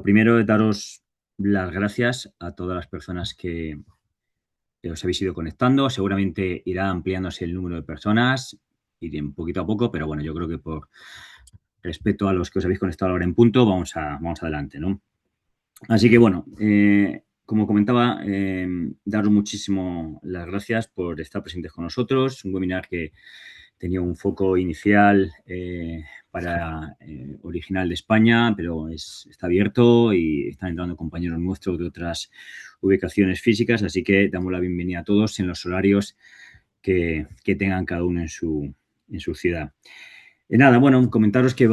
Primero, daros las gracias a todas las personas que os habéis ido conectando. Seguramente irá ampliándose el número de personas, iré poquito a poco, pero bueno, yo creo que por respeto a los que os habéis conectado ahora en punto, vamos adelante, ¿no? Así que bueno, como comentaba, daros muchísimo las gracias por estar presentes con nosotros. Un webinar que tenía un foco inicial para original de España, pero está abierto y están entrando compañeros nuestros de otras ubicaciones físicas, así que damos la bienvenida a todos en los horarios que tengan cada uno en su ciudad. Nada, bueno, comentaros que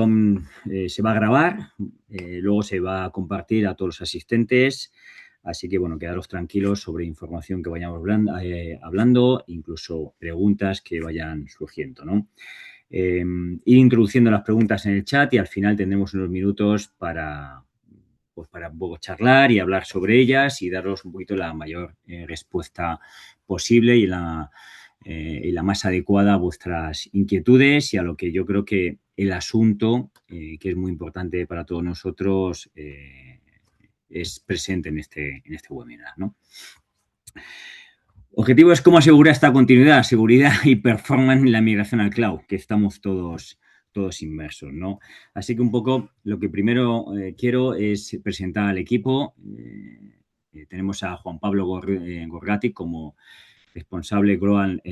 se va a grabar, luego se va a compartir a todos los asistentes, así que bueno, quedaros tranquilos sobre información que vayamos hablando, incluso preguntas que vayan surgiendo, ¿no? Ir introduciendo las preguntas en el chat y al final tendremos unos minutos para un poco charlar y hablar sobre ellas y daros un poquito la mayor respuesta posible y la más adecuada a vuestras inquietudes y a lo que yo creo que el asunto, que es muy importante para todos nosotros, es presente en este webinar, ¿no? Objetivo es cómo asegurar esta continuidad, seguridad y performance en la migración al cloud, que estamos todos inmersos, ¿no? Así que un poco lo que primero quiero es presentar al equipo. Tenemos a Juan Pablo Gorgati como responsable Global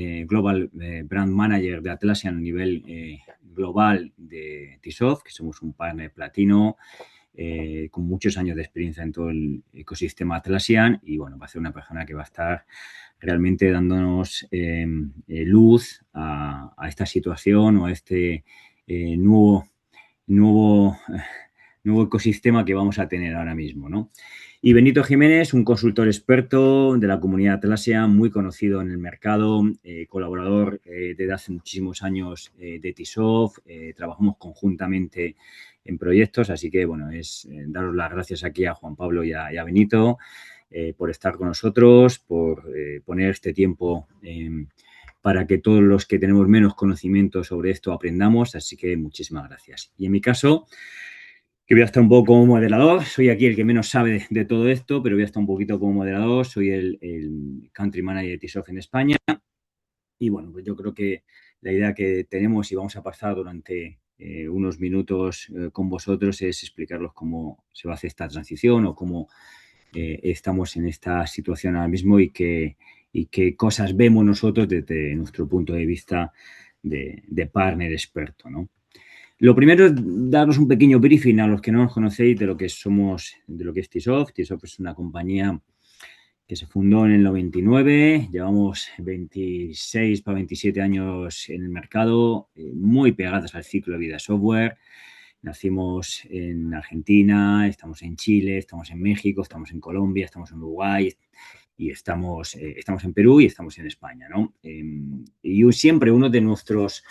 Brand Manager de Atlassian a nivel global de Tisoft, que somos un partner platino con muchos años de experiencia en todo el ecosistema Atlassian y bueno, va a ser una persona que va a estar realmente dándonos luz a esta situación o a este nuevo ecosistema que vamos a tener ahora mismo, ¿no? Y Benito Jiménez, un consultor experto de la comunidad Atlassian, muy conocido en el mercado, colaborador desde hace muchísimos años de Tisoft, trabajamos conjuntamente en proyectos, así que, bueno, es daros las gracias aquí a Juan Pablo y a Benito por estar con nosotros, por poner este tiempo para que todos los que tenemos menos conocimiento sobre esto aprendamos, así que muchísimas gracias. Y en mi caso, que voy a estar un poco como moderador. Soy aquí el que menos sabe de todo esto, pero voy a estar un poquito como moderador. Soy el country manager de Tisoft en España. Y bueno, pues yo creo que la idea que tenemos y vamos a pasar durante unos minutos con vosotros es explicaros cómo se va a hacer esta transición o cómo estamos en esta situación ahora mismo y qué cosas vemos nosotros desde nuestro punto de vista de partner experto, ¿no? Lo primero es daros un pequeño briefing a los que no nos conocéis de lo que somos, de lo que es Tisoft. Tisoft es una compañía que se fundó en el 99, llevamos 26 para 27 años en el mercado, muy pegadas al ciclo de vida software. Nacimos en Argentina, estamos en Chile, estamos en México, estamos en Colombia, estamos en Uruguay y estamos en Perú y estamos en España, ¿no? Y siempre uno de nuestros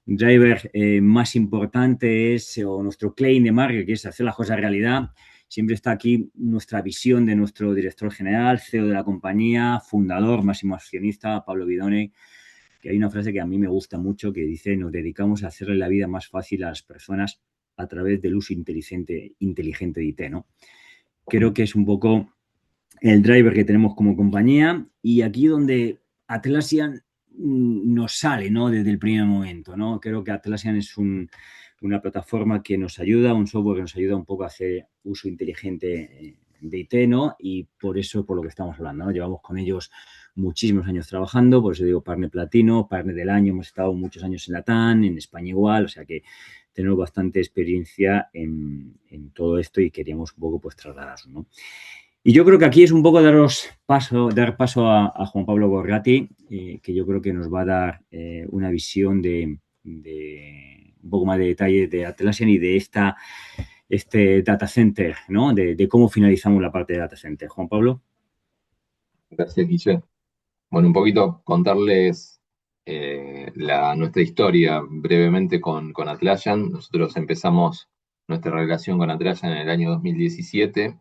drivers más importantes o nuestro claim de marca, que es hacer las cosas realidad. Siempre está aquí nuestra visión de nuestro director general, CEO de la compañía, fundador, máximo accionista, Pablo Bidone, que hay una frase que a mí me gusta mucho que dice: nos dedicamos a hacerle la vida más fácil a las personas a través del uso inteligente de IT, ¿no? Creo que es un poco el driver que tenemos como compañía y aquí donde Atlassian nos sale, ¿no? Desde el primer momento, ¿no? Creo que Atlassian es una plataforma que nos ayuda, un software que nos ayuda un poco a hacer uso inteligente de IT, ¿no? Y por eso, por lo que estamos hablando, ¿no? Llevamos con ellos muchísimos años trabajando, por eso digo partner platino, partner del año, hemos estado muchos años en Latam, en España igual, o sea que tenemos bastante experiencia en todo esto y queríamos un poco pues trasladarlo, ¿no? Y yo creo que aquí es un poco dar paso a Juan Pablo Gorgati, que yo creo que nos va a dar una visión de un poco más de detalle de Atlassian y de este data center, ¿no? De cómo finalizamos la parte de data center. Juan Pablo. Gracias, Guille. Bueno, un poquito contarles nuestra historia brevemente con Atlassian. Nosotros empezamos nuestra relación con Atlassian en el año 2017.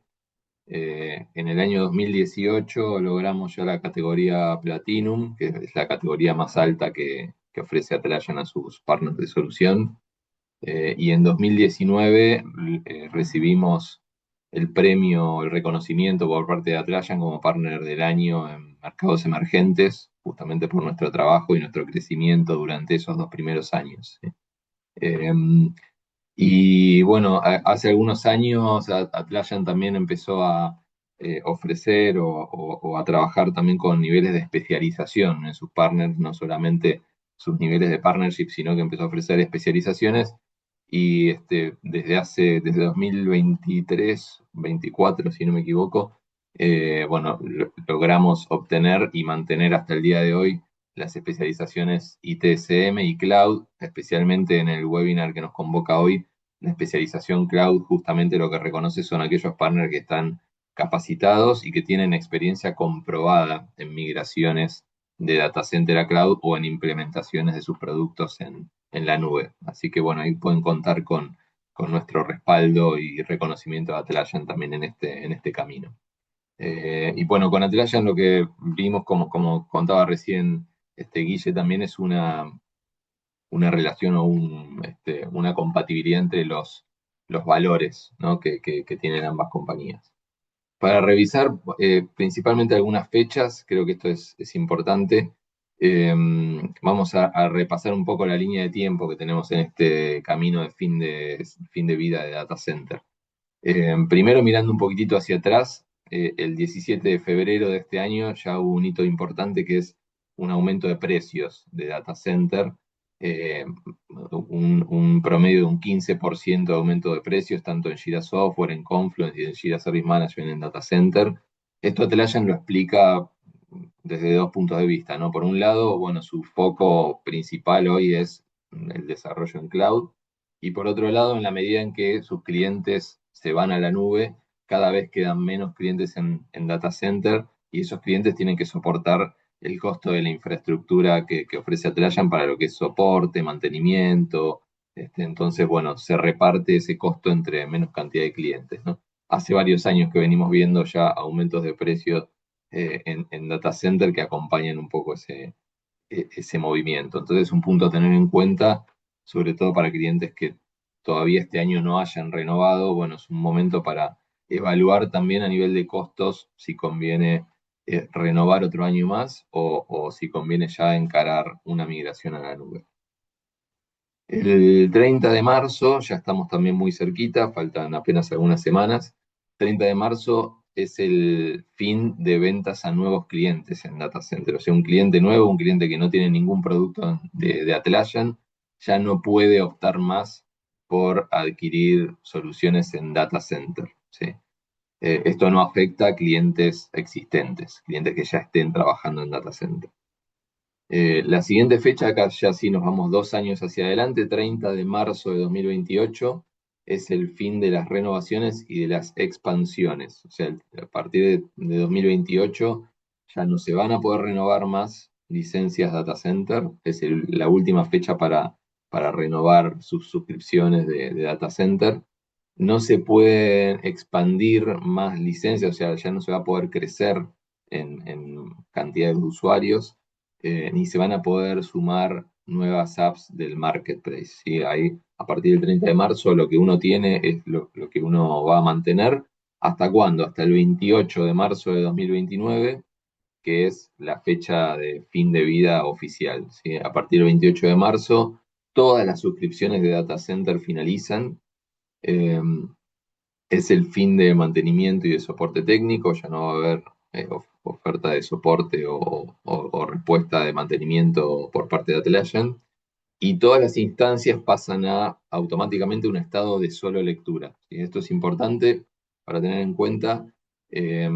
En el año 2018 logramos ya la categoría Platinum, que es la categoría más alta que ofrece Atlassian a sus partners de solución. Y en 2019 recibimos el premio, el reconocimiento por parte de Atlassian como partner del año en mercados emergentes, justamente por nuestro trabajo y nuestro crecimiento durante esos 2 primeros años. ¿Sí? Y bueno, hace algunos años Atlassian también empezó a ofrecer o a trabajar también con niveles de especialización en sus partners, no solamente sus niveles de partnership, sino que empezó a ofrecer especializaciones. Y desde 2023, 24, si no me equivoco, bueno, logramos obtener y mantener hasta el día de hoy las especializaciones ITSM y Cloud, especialmente en el webinar que nos convoca hoy. La especialización Cloud justamente lo que reconoce son aquellos partners que están capacitados y que tienen experiencia comprobada en migraciones de data center a cloud o en implementaciones de sus productos en la nube. Así que bueno, ahí pueden contar con nuestro respaldo y reconocimiento de Atlassian también en este camino. Y bueno, con Atlassian lo que vimos, como contaba recién Guille, también es una relación o una compatibilidad entre los valores, ¿no? que tienen ambas compañías. Para revisar principalmente algunas fechas, creo que esto es importante. Eh, Vamos a repasar un poco la línea de tiempo que tenemos en este camino de fin de vida de data center. Primero, mirando un poquitito hacia atrás, el 17 de febrero de este año ya hubo un hito importante que es un aumento de precios de data center, eh, un promedio de un 15% de aumento de precios, tanto en Jira Software, en Confluence y en Jira Service Management en data center. Esto Atlassian lo explica desde dos puntos de vista, ¿no? Por un lado, bueno, su foco principal hoy es el desarrollo en cloud, y por otro lado, en la medida en que sus clientes se van a la nube, cada vez quedan menos clientes en data center y esos clientes tienen que soportar el costo de la infraestructura que ofrece Atlassian para lo que es soporte, mantenimiento. Entonces, bueno, se reparte ese costo entre menos cantidad de clientes, ¿no? Hace varios años que venimos viendo ya aumentos de precios en data center que acompañan un poco ese movimiento. Entonces, un punto a tener en cuenta, sobre todo para clientes que todavía este año no hayan renovado. Bueno, es un momento para evaluar también a nivel de costos si conviene renovar otro año más o si conviene ya encarar una migración a la nube. El 30 de marzo, ya estamos también muy cerquita, faltan apenas algunas semanas. 30 de marzo es el fin de ventas a nuevos clientes en Data Center. O sea, un cliente nuevo, un cliente que no tiene ningún producto de Atlassian, ya no puede optar más por adquirir soluciones en Data Center. ¿Sí? Esto no afecta a clientes existentes, clientes que ya estén trabajando en Data Center. La siguiente fecha, acá ya sí nos vamos 2 años hacia adelante, 30 de marzo de 2028, es el fin de las renovaciones y de las expansiones. O sea, a partir de 2028 ya no se van a poder renovar más licencias data center. Es la última fecha para renovar sus suscripciones de data center. No se pueden expandir más licencias, o sea, ya no se va a poder crecer en cantidad de usuarios, ni se van a poder sumar nuevas apps del marketplace. ¿Sí? Ahí, a partir del 30 de marzo, lo que uno tiene es lo que uno va a mantener. ¿Hasta cuándo? Hasta el 28 de marzo de 2029, que es la fecha de fin de vida oficial. ¿Sí? A partir del 28 de marzo, todas las suscripciones de data center finalizan. Eh, es el fin de mantenimiento y de soporte técnico, ya no va a haber oferta de soporte o respuesta de mantenimiento por parte de Atlassian, y todas las instancias pasan automáticamente a un estado de solo lectura. ¿Sí? Esto es importante para tener en cuenta. eh,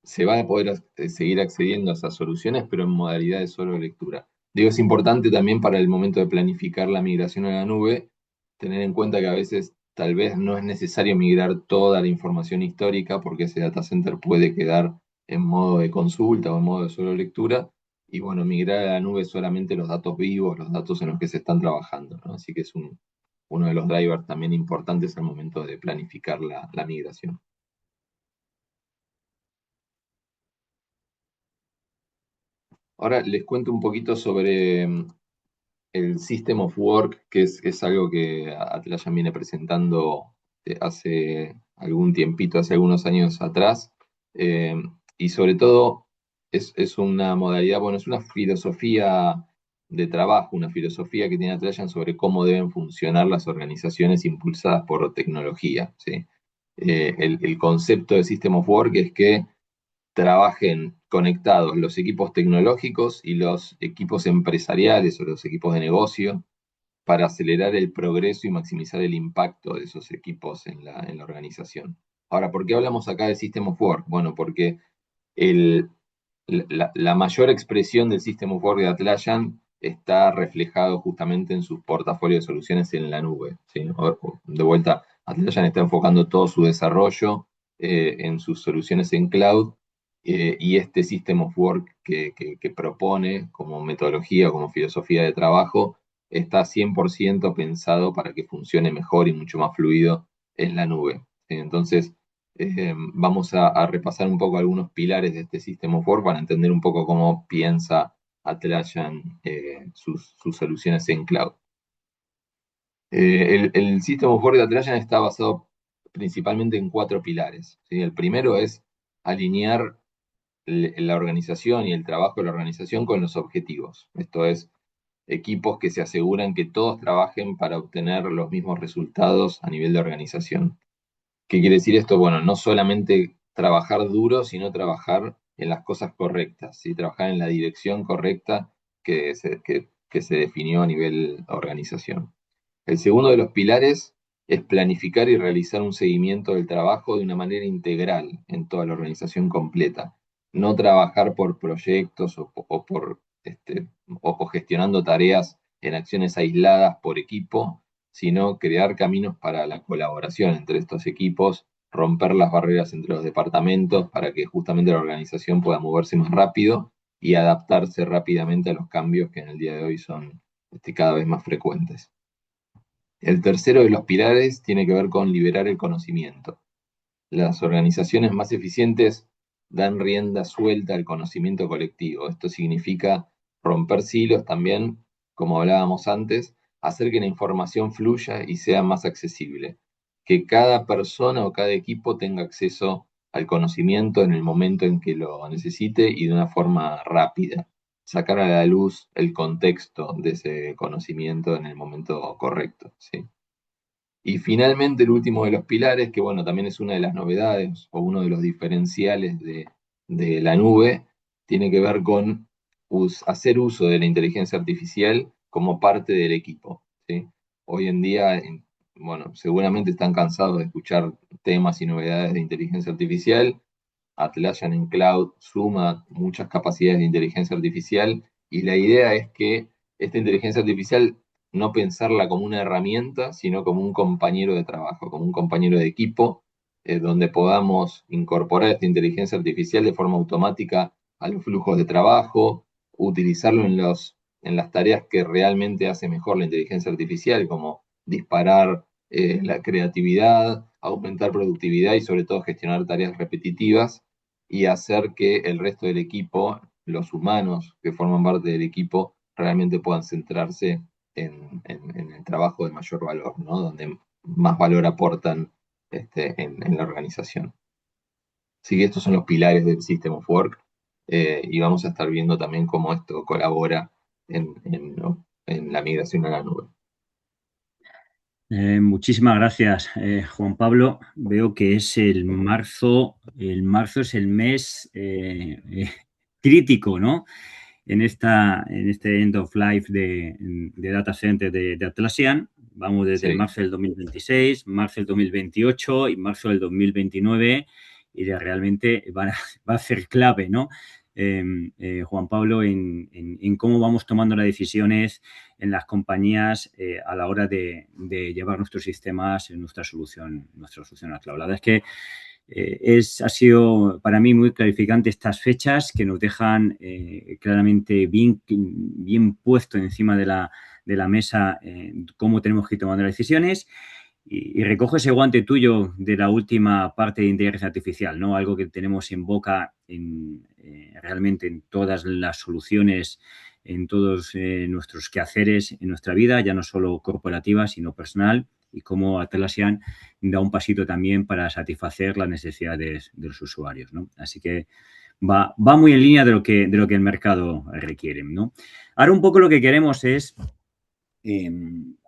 Se va a poder seguir accediendo a esas soluciones, pero en modalidad de solo lectura. Digo, es importante también para el momento de planificar la migración a la nube, tener en cuenta que a veces tal vez no es necesario migrar toda la información histórica porque ese data center puede quedar en modo de consulta o en modo de solo lectura, y bueno, migrar a la nube solamente los datos vivos, los datos en los que se están trabajando, ¿no? Así que es uno de los drivers también importantes al momento de planificar la migración. Ahora les cuento un poquito sobre el System of Work, que es algo que Atlassian viene presentando hace algún tiempito, hace algunos años atrás, eh, y sobre todo es una modalidad, bueno, es una filosofía de trabajo, una filosofía que tiene Atlassian sobre cómo deben funcionar las organizaciones impulsadas por tecnología, ¿sí? El concepto de System of Work es que trabajen conectados los equipos tecnológicos y los equipos empresariales o los equipos de negocio para acelerar el progreso y maximizar el impacto de esos equipos en la organización. Ahora, ¿por qué hablamos acá de System of Work? Bueno, porque el, la mayor expresión del System of Work de Atlassian está reflejado justamente en sus portafolios de soluciones en la nube, ¿sí? De vuelta, Atlassian está enfocando todo su desarrollo en sus soluciones en cloud, y este System of Work que propone como metodología o como filosofía de trabajo está 100% pensado para que funcione mejor y mucho más fluido en la nube, ¿sí? Entonces, vamos a repasar un poco algunos pilares de este System of Work para entender un poco cómo piensa Atlassian sus soluciones en cloud. El System of Work de Atlassian está basado principalmente en cuatro pilares, ¿sí? El primero es alinear la organización y el trabajo de la organización con los objetivos. Esto es, equipos que se aseguran que todos trabajen para obtener los mismos resultados a nivel de organización. ¿Qué quiere decir esto? Bueno, no solamente trabajar duro, sino trabajar en las cosas correctas, ¿sí? Trabajar en la dirección correcta que se definió a nivel organización. El segundo de los pilares es planificar y realizar un seguimiento del trabajo de una manera integral en toda la organización completa. No trabajar por proyectos o gestionando tareas en acciones aisladas por equipo, sino crear caminos para la colaboración entre estos equipos, romper las barreras entre los departamentos para que justamente la organización pueda moverse más rápido y adaptarse rápidamente a los cambios que en el día de hoy son cada vez más frecuentes. El tercero de los pilares tiene que ver con liberar el conocimiento. Las organizaciones más eficientes dan rienda suelta al conocimiento colectivo. Esto significa romper silos también, como hablábamos antes, hacer que la información fluya y sea más accesible. Que cada persona o cada equipo tenga acceso al conocimiento en el momento en que lo necesite y de una forma rápida. Sacar a la luz el contexto de ese conocimiento en el momento correcto, ¿sí? Y finalmente el último de los pilares, que bueno, también es una de las novedades o uno de los diferenciales de la nube, tiene que ver con hacer uso de la inteligencia artificial como parte del equipo, ¿sí? Hoy en día, bueno, seguramente están cansados de escuchar temas y novedades de inteligencia artificial. Atlassian en Cloud suma muchas capacidades de inteligencia artificial y la idea es que esta inteligencia artificial no pensarla como una herramienta, sino como un compañero de trabajo, como un compañero de equipo, donde podamos incorporar esta inteligencia artificial de forma automática a los flujos de trabajo, utilizarlo en las tareas que realmente hace mejor la inteligencia artificial, como disparar la creatividad, aumentar productividad y sobre todo gestionar tareas repetitivas y hacer que el resto del equipo, los humanos que forman parte del equipo, realmente puedan centrarse en el trabajo de mayor valor, ¿no? Donde más valor aportan en la organización. Así que estos son los pilares del System of Work, y vamos a estar viendo también cómo esto colabora en la migración a la nube. Muchísimas gracias, Juan Pablo. Veo que es el marzo. El marzo es el mes crítico, ¿no? En este end of life de data center de Atlassian. Vamos desde el Sí. marzo del 2026, marzo del 2028 y marzo del 2029 y realmente va a ser clave, ¿no? Juan Pablo, en cómo vamos tomando las decisiones en las compañías a la hora de llevar nuestros sistemas en nuestra solución a cloud. La verdad es que ha sido para mí muy clarificante estas fechas que nos dejan claramente bien puesto encima de la mesa cómo tenemos que ir tomando las decisiones. Y recojo ese guante tuyo de la última parte de inteligencia artificial, ¿no? Algo que tenemos en boca realmente en todas las soluciones, en todos nuestros quehaceres en nuestra vida, ya no solo corporativa, sino personal. y cómo Atlassian da un pasito también para satisfacer las necesidades de los usuarios, ¿no? Así que va muy en línea de lo que el mercado requiere, ¿no? Ahora un poco lo que queremos es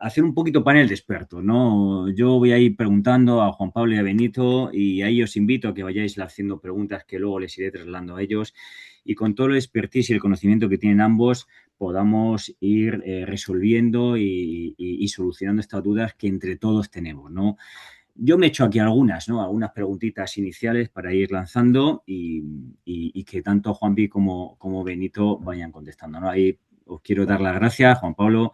hacer un poquito panel de expertos, ¿no? Yo voy a ir preguntando a Juan Pablo y a Benito y ahí os invito a que vayáis haciendo preguntas que luego les iré trasladando a ellos y con todo el expertise y el conocimiento que tienen ambos podamos ir resolviendo y solucionando estas dudas que entre todos tenemos, ¿no? Yo me he hecho aquí algunas, ¿no? Algunas preguntitas iniciales para ir lanzando y que tanto Juanpi como Benito vayan contestando, ¿no? Ahí os quiero dar las gracias, Juan Pablo,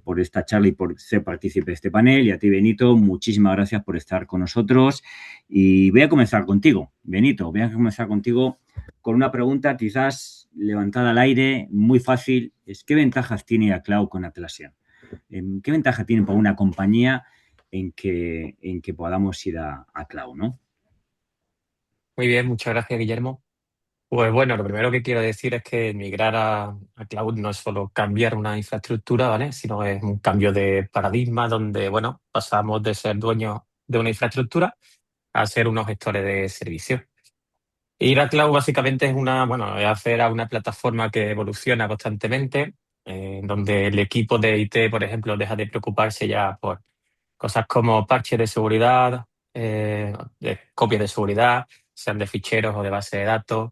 por esta charla y por ser partícipe de este panel. Y a ti, Benito, muchísimas gracias por estar con nosotros. Y voy a comenzar contigo, Benito, voy a comenzar contigo con una pregunta quizás levantada al aire, muy fácil. Es, ¿qué ventajas tiene a Cloud con Atlassian? ¿Qué ventaja tiene para una compañía en que podamos ir a Cloud, ¿no? Muy bien, muchas gracias, Guillermo. Pues bueno, lo primero que quiero decir es que migrar a cloud no es solo cambiar una infraestructura, ¿vale? Sino es un cambio de paradigma donde, bueno, pasamos de ser dueños de una infraestructura a ser unos gestores de servicios. Ir a cloud básicamente es bueno, es hacer a una plataforma que evoluciona constantemente, donde el equipo de IT, por ejemplo, deja de preocuparse ya por cosas como parches de seguridad, de copias de seguridad, sean de ficheros o de base de datos.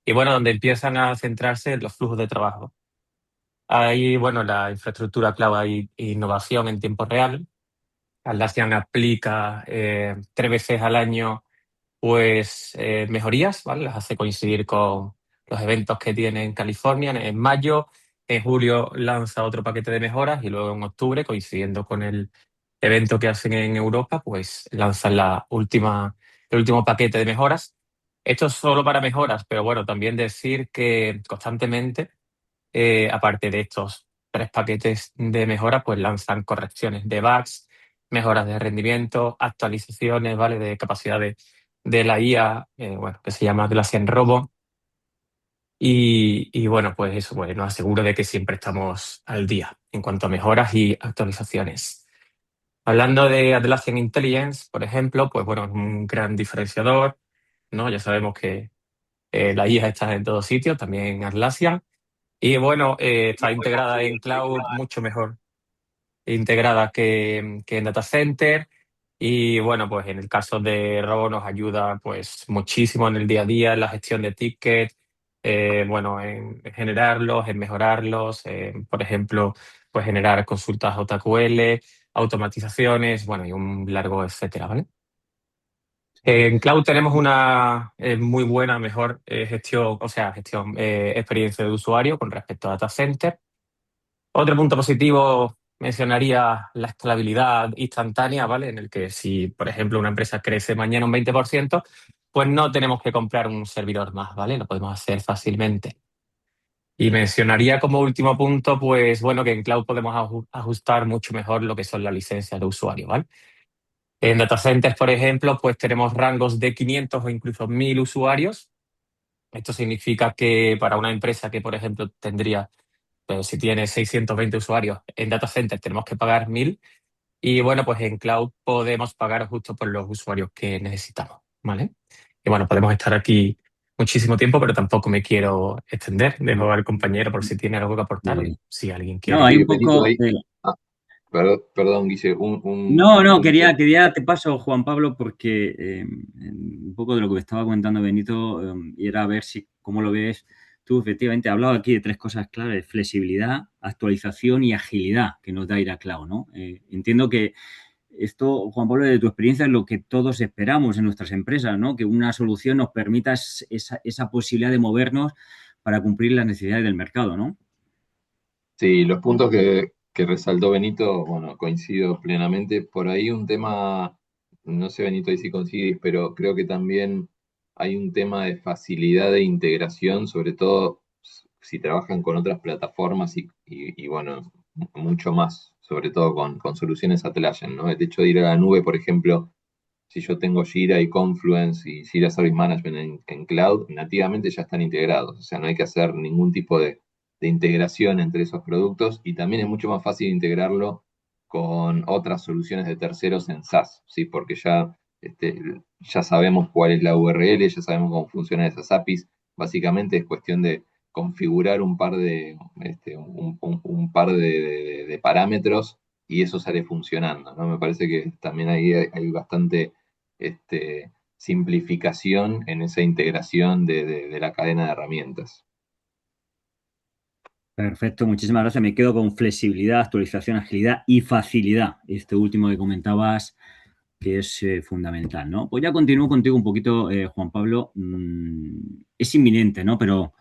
Y bueno, donde empiezan a centrarse en los flujos de trabajo. Ahí, bueno, la infraestructura cloud hay innovación en tiempo real. Atlassian aplica 3 veces al año pues mejorías, ¿vale? Las hace coincidir con los eventos que tiene en California en mayo. En julio lanza otro paquete de mejoras y luego en octubre, coincidiendo con el evento que hacen en Europa, pues lanzan el último paquete de mejoras. Esto es solo para mejoras, pero bueno, también decir que constantemente, aparte de estos 3 paquetes de mejoras, pues lanzan correcciones de bugs, mejoras de rendimiento, actualizaciones, ¿vale? De capacidad de la IA, bueno, que se llama Atlassian Robo. Y bueno, pues eso, pues nos aseguro de que siempre estamos al día en cuanto a mejoras y actualizaciones. Hablando de Atlassian Intelligence, por ejemplo, pues bueno, es un gran diferenciador, ¿no? Ya sabemos que la IA está en todos sitios, también en Atlassian. Y bueno, está integrada en cloud mucho mejor integrada que en data center. Y bueno, pues en el caso de Robo nos ayuda pues muchísimo en el día a día, en la gestión de tickets, bueno, en generarlos, en mejorarlos, por ejemplo, pues generar consultas JQL, automatizaciones, bueno, y un largo etcétera, ¿vale? En Cloud tenemos una muy buena, mejor gestión, o sea, experiencia de usuario con respecto a Data Center. Otro punto positivo mencionaría la escalabilidad instantánea, ¿vale? En el que si, por ejemplo, una empresa crece mañana un 20%, pues no tenemos que comprar un servidor más, ¿vale? Lo podemos hacer fácilmente. Y mencionaría como último punto, pues bueno, que en cloud podemos ajustar mucho mejor lo que son las licencias de usuario, ¿vale? En data centers, por ejemplo, pues tenemos rangos de 500 o incluso 1000 usuarios. Esto significa que para una empresa que, por ejemplo, tendría pero si tiene 620 usuarios en data center tenemos que pagar 1000 y bueno, pues en cloud podemos pagar justo por los usuarios que necesitamos, ¿vale? Y bueno, podemos estar aquí muchísimo tiempo, pero tampoco me quiero extender. Dejo al compañero por si tiene algo que aportar o Vale. si alguien No, quiere. hay Sí, un Benito, poco... ahí. Ah, perdón, Guille, No, un no, punto. te paso, Juan Pablo, porque un poco de lo que me estaba comentando Benito, y era a ver si, cómo lo ves tú, efectivamente, he hablado aquí de tres cosas claves, flexibilidad, actualización y agilidad que nos da ir a cloud, ¿no? Entiendo que esto, Juan Pablo, de tu experiencia es lo que todos esperamos en nuestras empresas, ¿no? Que una solución nos permita esa posibilidad de movernos para cumplir las necesidades del mercado, ¿no? Sí, los puntos que resaltó Benito, bueno, coincido plenamente. Por ahí un tema, no sé Benito ahí si coincidís, pero creo que también hay un tema de facilidad de integración, sobre todo si trabajan con otras plataformas y, bueno, mucho más, sobre todo con soluciones Atlassian, ¿no? El hecho de ir a la nube, por ejemplo, si yo tengo Jira y Confluence y Jira Service Management en cloud, nativamente ya están integrados. O sea, no hay que hacer ningún tipo de integración entre esos productos y también es mucho más fácil integrarlo con otras soluciones de terceros en SaaS, ¿sí? Porque ya sabemos cuál es la URL, ya sabemos cómo funcionan esas APIs. Básicamente es cuestión de configurar un par un par de parámetros y eso sale funcionando, ¿no? Me parece que también ahí hay bastante simplificación en esa integración de la cadena de herramientas. Perfecto, muchísimas gracias. Me quedo con flexibilidad, actualización, agilidad y facilidad. Este último que comentabas, que es fundamental, ¿no? Pues ya continúo contigo un poquito, Juan Pablo. Es inminente, ¿no? Pero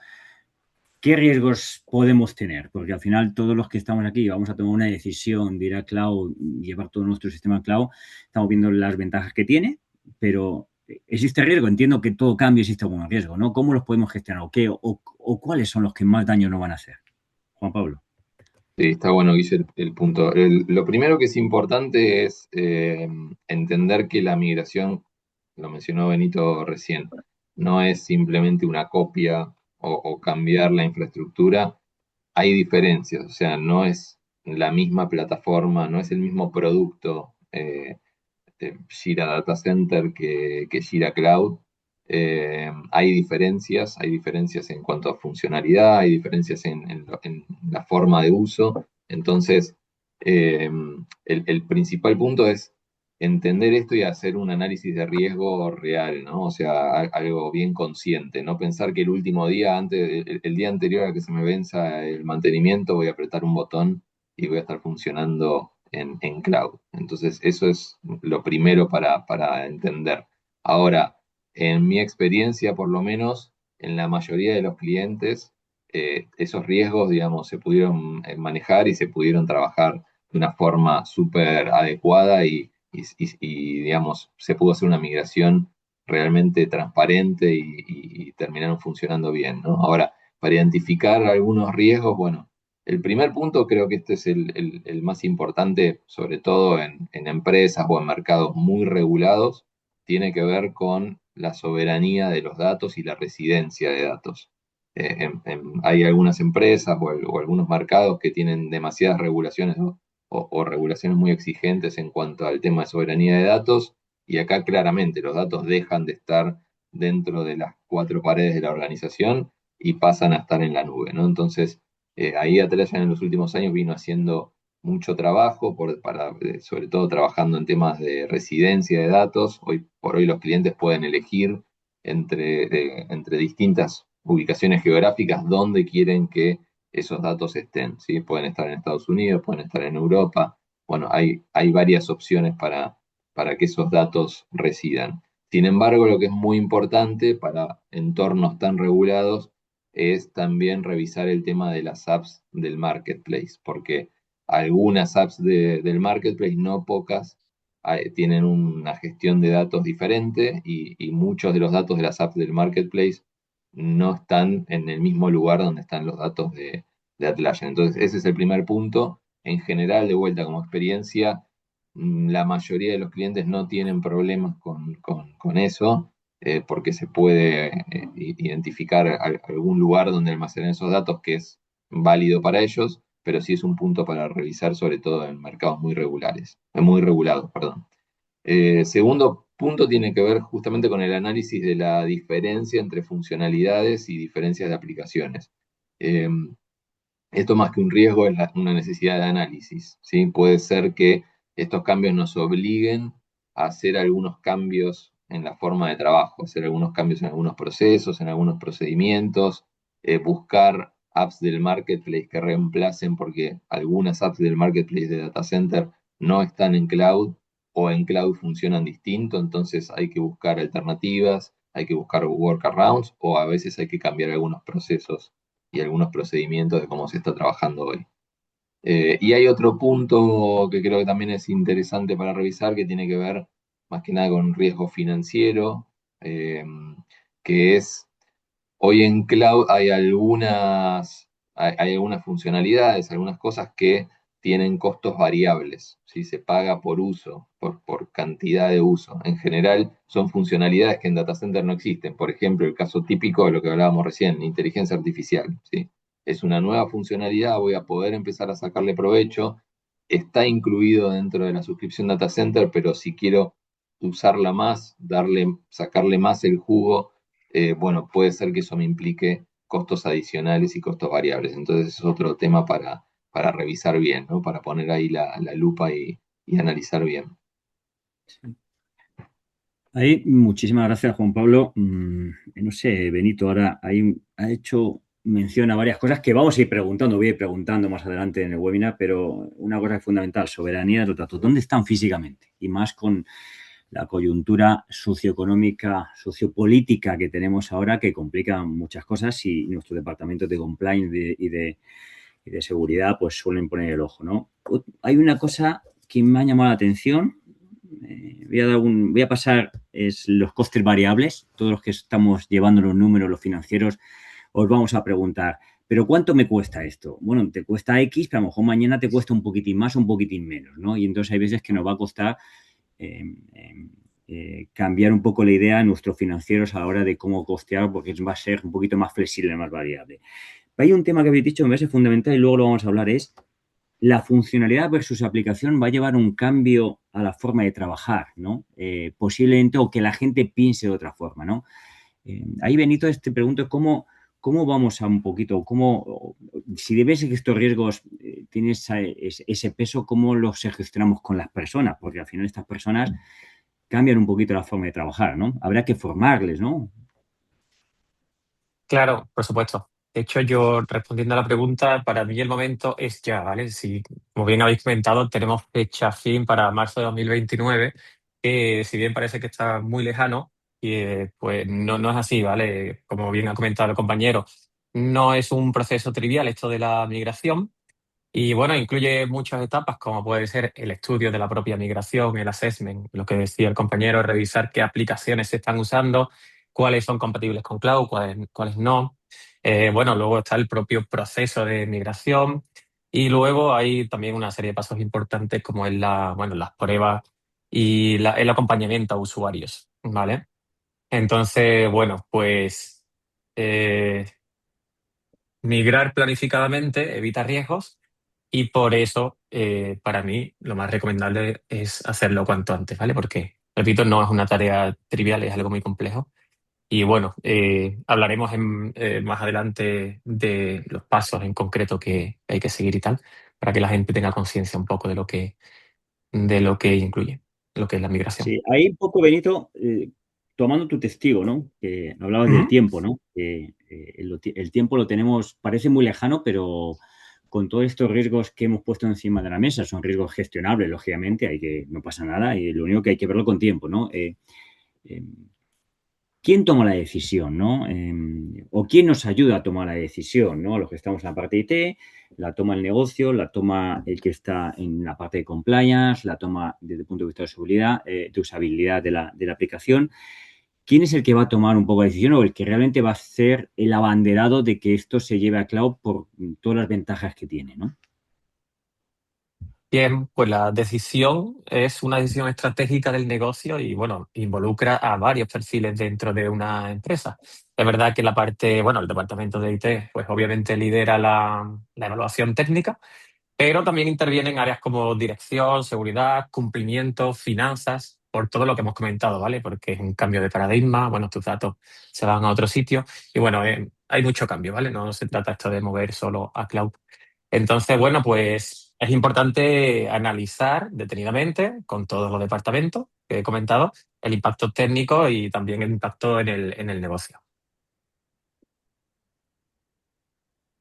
¿qué riesgos podemos tener? Porque al final todos los que estamos aquí vamos a tomar una decisión de ir a cloud, llevar todo nuestro sistema a cloud. Estamos viendo las ventajas que tiene, pero existe riesgo. Entiendo que todo cambio existe algún riesgo, ¿no? ¿Cómo los podemos gestionar? ¿O cuáles son los que más daño nos van a hacer? Juan Pablo. Sí, está bueno, Guille, el punto. Lo primero que es importante es entender que la migración, lo mencionó Benito recién, no es simplemente una copia o cambiar la infraestructura. Hay diferencias, o sea, no es la misma plataforma, no es el mismo producto. Jira Data Center que Jira Cloud. Hay diferencias en cuanto a funcionalidad, hay diferencias en la forma de uso. Entonces, el principal punto es entender esto y hacer un análisis de riesgo real, ¿no? O sea, algo bien consciente, no pensar que el último día, el día anterior a que se me venza el mantenimiento, voy a apretar un botón y voy a estar funcionando en cloud. Entonces, eso es lo primero para entender. Ahora, en mi experiencia, por lo menos, en la mayoría de los clientes, esos riesgos, digamos, se pudieron manejar y se pudieron trabajar de una forma súper adecuada digamos, se pudo hacer una migración realmente transparente y terminaron funcionando bien, ¿no? Ahora, para identificar algunos riesgos, bueno, el primer punto creo que este es el más importante, sobre todo en empresas o en mercados muy regulados, tiene que ver con la soberanía de los datos y la residencia de datos. Hay algunas empresas o algunos mercados que tienen demasiadas regulaciones o regulaciones muy exigentes en cuanto al tema de soberanía de datos, y acá claramente los datos dejan de estar dentro de las cuatro paredes de la organización y pasan a estar en la nube, ¿no? Entonces, ahí Atlassian en los últimos años vino haciendo mucho trabajo, sobre todo trabajando en temas de residencia de datos. Hoy por hoy los clientes pueden elegir entre distintas ubicaciones geográficas dónde quieren que esos datos estén, ¿sí? Pueden estar en Estados Unidos, pueden estar en Europa. Bueno, hay varias opciones para que esos datos residan. Sin embargo, lo que es muy importante para entornos tan regulados es también revisar el tema de las apps del marketplace, porque algunas apps del marketplace, no pocas, tienen una gestión de datos diferente y muchos de los datos de las apps del marketplace no están en el mismo lugar donde están los datos de Atlassian. Entonces, ese es el primer punto. En general, de vuelta como experiencia, la mayoría de los clientes no tienen problemas con eso, porque se puede identificar algún lugar donde almacenar esos datos que es válido para ellos, pero sí es un punto para revisar, sobre todo en mercados muy regulados, perdón. Segundo punto tiene que ver justamente con el análisis de la diferencia entre funcionalidades y diferencias de aplicaciones. Eh, Esto más que un riesgo es una necesidad de análisis, ¿sí? Puede ser que estos cambios nos obliguen a hacer algunos cambios en la forma de trabajo, hacer algunos cambios en algunos procesos, en algunos procedimientos, buscar apps del marketplace que reemplacen, porque algunas apps del marketplace de data center no están en cloud o en cloud funcionan distinto, entonces hay que buscar alternativas, hay que buscar workarounds o a veces hay que cambiar algunos procesos y algunos procedimientos de cómo se está trabajando hoy. Y hay otro punto que creo que también es interesante para revisar, que tiene que ver más que nada con riesgo financiero, que es, hoy en cloud hay algunas funcionalidades, algunas cosas que tienen costos variables, ¿sí? Se paga por uso, por cantidad de uso. En general, son funcionalidades que en data center no existen. Por ejemplo, el caso típico de lo que hablábamos recién, inteligencia artificial, ¿sí? Es una nueva funcionalidad, voy a poder empezar a sacarle provecho. está incluido dentro de la suscripción Data Center, pero si quiero usarla más, sacarle más el jugo, bueno, puede ser que eso me implique costos adicionales y costos variables. Entonces es otro tema para revisar bien, ¿no? Para poner ahí la lupa y analizar bien. Ahí, muchísimas gracias, Juan Pablo. No sé, Benito, ahora ha hecho mención a varias cosas que vamos a ir preguntando, voy a ir preguntando más adelante en el webinar, pero una cosa es fundamental, soberanía de los datos. ¿Dónde están físicamente? Y más con la coyuntura socioeconómica, sociopolítica que tenemos ahora, que complica muchas cosas y nuestros departamentos de compliance y de seguridad pues suelen poner el ojo, ¿no? Hay una cosa que me ha llamado la atención. Voy a pasar los costes variables, todos los que estamos llevando los números, los financieros, os vamos a preguntar, ¿pero cuánto me cuesta esto? Bueno, te cuesta X, pero a lo mejor mañana te cuesta un poquitín más o un poquitín menos, ¿no? Y entonces hay veces que nos va a costar eh, cambiar un poco la idea a nuestros financieros a la hora de cómo costear, porque va a ser un poquito más flexible, más variable. Hay un tema que habéis dicho que me parece fundamental y luego lo vamos a hablar, es la funcionalidad versus aplicación va a llevar un cambio a la forma de trabajar, ¿no? Posiblemente o que la gente piense de otra forma, ¿no? Ahí, Benito, te pregunto cómo vamos a un poquito, si debes que estos riesgos tienen ese peso, ¿cómo los gestionamos con las personas? Porque al final estas personas cambian un poquito la forma de trabajar, ¿no? Habrá que formarles, ¿no? Claro, por supuesto. De hecho, yo respondiendo a la pregunta, para mí el momento es ya, ¿vale? Si, como bien habéis comentado, tenemos fecha fin para marzo de 2029, que si bien parece que está muy lejano, pues no es así, ¿vale? Como bien ha comentado el compañero, no es un proceso trivial esto de la migración. Y bueno, incluye muchas etapas, como puede ser el estudio de la propia migración, el assessment, lo que decía el compañero, revisar qué aplicaciones se están usando, cuáles son compatibles con cloud, cuáles no. Bueno, luego está el propio proceso de migración y luego hay también una serie de pasos importantes como es bueno, las pruebas y el acompañamiento a usuarios, ¿vale? Entonces, bueno, pues eh, migrar planificadamente evita riesgos y por eso, para mí, lo más recomendable es hacerlo cuanto antes, ¿vale? Porque, repito, no es una tarea trivial, es algo muy complejo. Y bueno, hablaremos más adelante de los pasos en concreto que hay que seguir y tal, para que la gente tenga conciencia un poco de lo que incluye, lo que es la migración. Sí, ahí un poco, Benito, tomando tu testigo, ¿no? Que hablabas del Ujú. tiempo, ¿no? El tiempo lo tenemos, parece muy lejano, pero con todos estos riesgos que hemos puesto encima de la mesa, son riesgos gestionables, lógicamente, no pasa nada y lo único que hay que verlo con tiempo, ¿no? Eh, ¿Quién toma la decisión, no? ¿O quién nos ayuda a tomar la decisión, no? Los que estamos en la parte de IT, la toma el negocio, la toma el que está en la parte de compliance, la toma desde el punto de vista de seguridad, de usabilidad de la aplicación. ¿Quién es el que va a tomar un poco la decisión o el que realmente va a ser el abanderado de que esto se lleve a cloud por todas las ventajas que tiene, ¿no? Bien, pues la decisión es una decisión estratégica del negocio y bueno, involucra a varios perfiles dentro de una empresa. Es verdad que la parte, bueno, el departamento de IT, pues obviamente lidera la evaluación técnica, pero también intervienen áreas como dirección, seguridad, cumplimiento, finanzas, por todo lo que hemos comentado, ¿vale? Porque es un cambio de paradigma, bueno, tus datos se van a otro sitio y bueno, hay mucho cambio, ¿vale? No se trata esto de mover solo a cloud. Entonces, bueno, pues es importante analizar detenidamente con todos los departamentos que he comentado el impacto técnico y también el impacto en el negocio.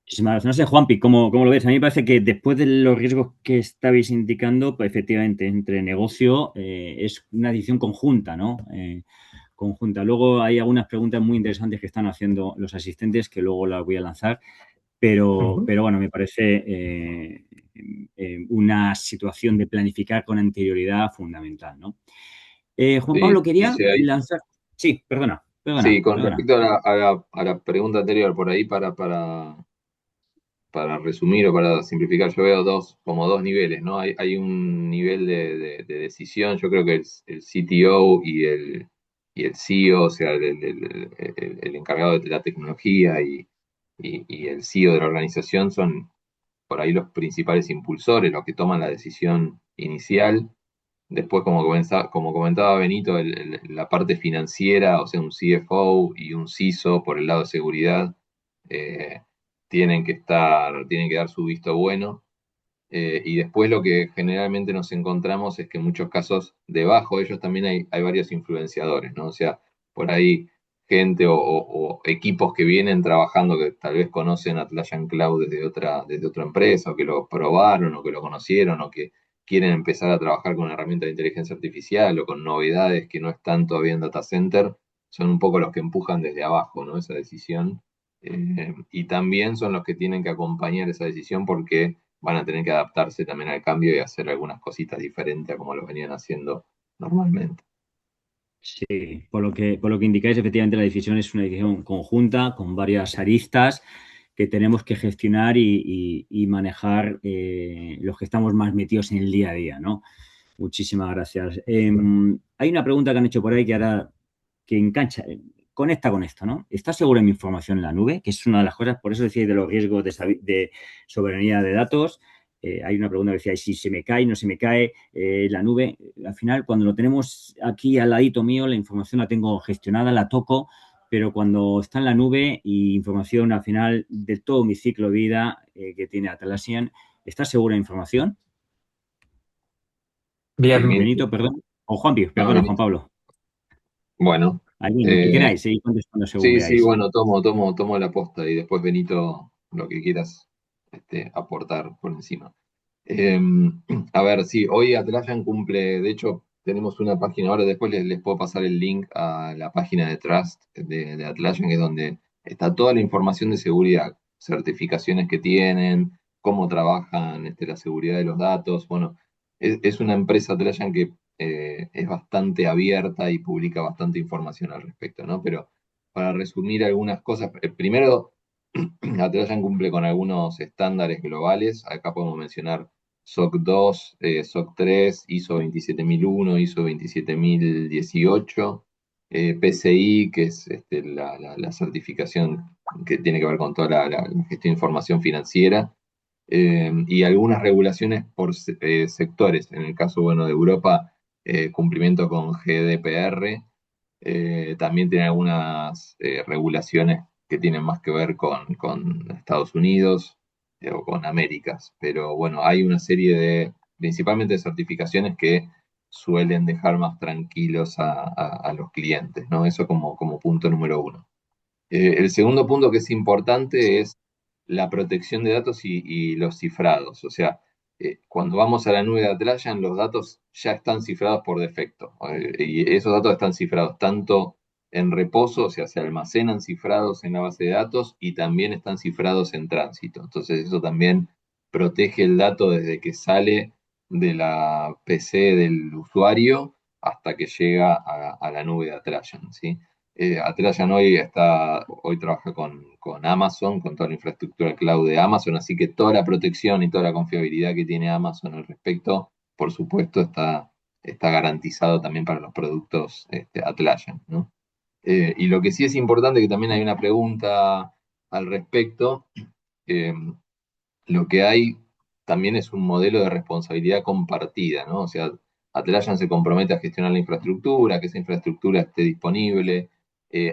Muchísimas gracias. No sé, Juanpi, ¿cómo lo ves? A mí me parece que después de los riesgos que estabais indicando, pues efectivamente, entre negocio es una decisión conjunta, ¿no? Conjunta. Luego hay algunas preguntas muy interesantes que están haciendo los asistentes que luego las voy a lanzar, Ujú. pero bueno, me parece una situación de planificar con anterioridad fundamental, ¿no? Juan Sí, Pablo, quería dice ahí. lanzar. Sí, perdona, perdona, Sí, con perdona. respecto a la pregunta anterior, por ahí para resumir o para simplificar, yo veo como dos niveles, ¿no? Hay un nivel de decisión, yo creo que el CTO y el CEO, o sea, el encargado de la tecnología y el CEO de la organización por ahí los principales impulsores, los que toman la decisión inicial. Después, como comentaba Benito, la parte financiera, o sea, un CFO y un CISO por el lado de seguridad, eh, tienen que dar su visto bueno. Y después lo que generalmente nos encontramos es que en muchos casos debajo de ellos también hay varios influenciadores, ¿no? O sea, por ahí gente o equipos que vienen trabajando que tal vez conocen Atlassian Cloud desde otra empresa, o que lo probaron, o que lo conocieron, o que quieren empezar a trabajar con herramientas de inteligencia artificial o con novedades que no están todavía en data center, son un poco los que empujan desde abajo, ¿no? Esa decisión. Y también son los que tienen que acompañar esa decisión porque van a tener que adaptarse también al cambio y hacer algunas cositas diferentes a como lo venían haciendo normalmente. Sí, por lo que indicáis, efectivamente la decisión es una decisión conjunta con varias aristas que tenemos que gestionar y manejar los que estamos más metidos en el día a día, ¿no? Muchísimas gracias. Hay una pregunta que han hecho por ahí que ahora que engancha, conecta con esto, ¿no? ¿Estás seguro de mi información en la nube? Que es una de las cosas, por eso decía de los riesgos de soberanía de datos. Hay una pregunta que decía, si se me cae, no se me cae la nube. Al final, cuando lo tenemos aquí al ladito mío, la información la tengo gestionada, la toco, pero cuando está en la nube y información al final de todo mi ciclo de vida que tiene Atlassian, ¿estás seguro de información? Bien, Benito, perdón. O Juanpi, No, perdona, Juan Pablo. bueno, Alguien, lo que eh, queráis, seguid contestando según sí, sí, veáis. bueno, tomo la posta y después Benito, lo que quieras aportar por encima. Eh, a ver, sí, hoy Atlassian cumple, de hecho, tenemos una página, ahora después les puedo pasar el link a la página de Trust de Atlassian, que es donde está toda la información de seguridad, certificaciones que tienen, cómo trabajan la seguridad de los datos. Bueno, es una empresa Atlassian que es bastante abierta y publica bastante información al respecto, ¿no? Pero para resumir algunas cosas, primero, Atlassian cumple con algunos estándares globales. Acá podemos mencionar SOC 2, SOC 3, ISO 27001, ISO 27018, PCI, que es la certificación que tiene que ver con toda la gestión de información financiera, y algunas regulaciones por sectores. En el caso, bueno, de Europa, cumplimiento con GDPR. También tiene algunas regulaciones que tienen más que ver con Estados Unidos o con Américas. Pero bueno, hay una serie principalmente de certificaciones que suelen dejar más tranquilos a los clientes, ¿no? Eso como punto número uno. El segundo punto que es importante es la protección de datos y los cifrados. O sea, cuando vamos a la nube de Atlassian, los datos ya están cifrados por defecto. Y esos datos están cifrados tanto en reposo, o sea, se almacenan cifrados en la base de datos y también están cifrados en tránsito. Entonces, eso también protege el dato desde que sale de la PC del usuario hasta que llega a la nube de Atlassian, ¿sí? Atlassian hoy trabaja con Amazon, con toda la infraestructura cloud de Amazon, así que toda la protección y toda la confiabilidad que tiene Amazon al respecto, por supuesto, está garantizado también para los productos Atlassian, ¿no? Y lo que sí es importante, que también hay una pregunta al respecto, eh, lo que hay también es un modelo de responsabilidad compartida, ¿no? O sea, Atlassian se compromete a gestionar la infraestructura, que esa infraestructura esté disponible,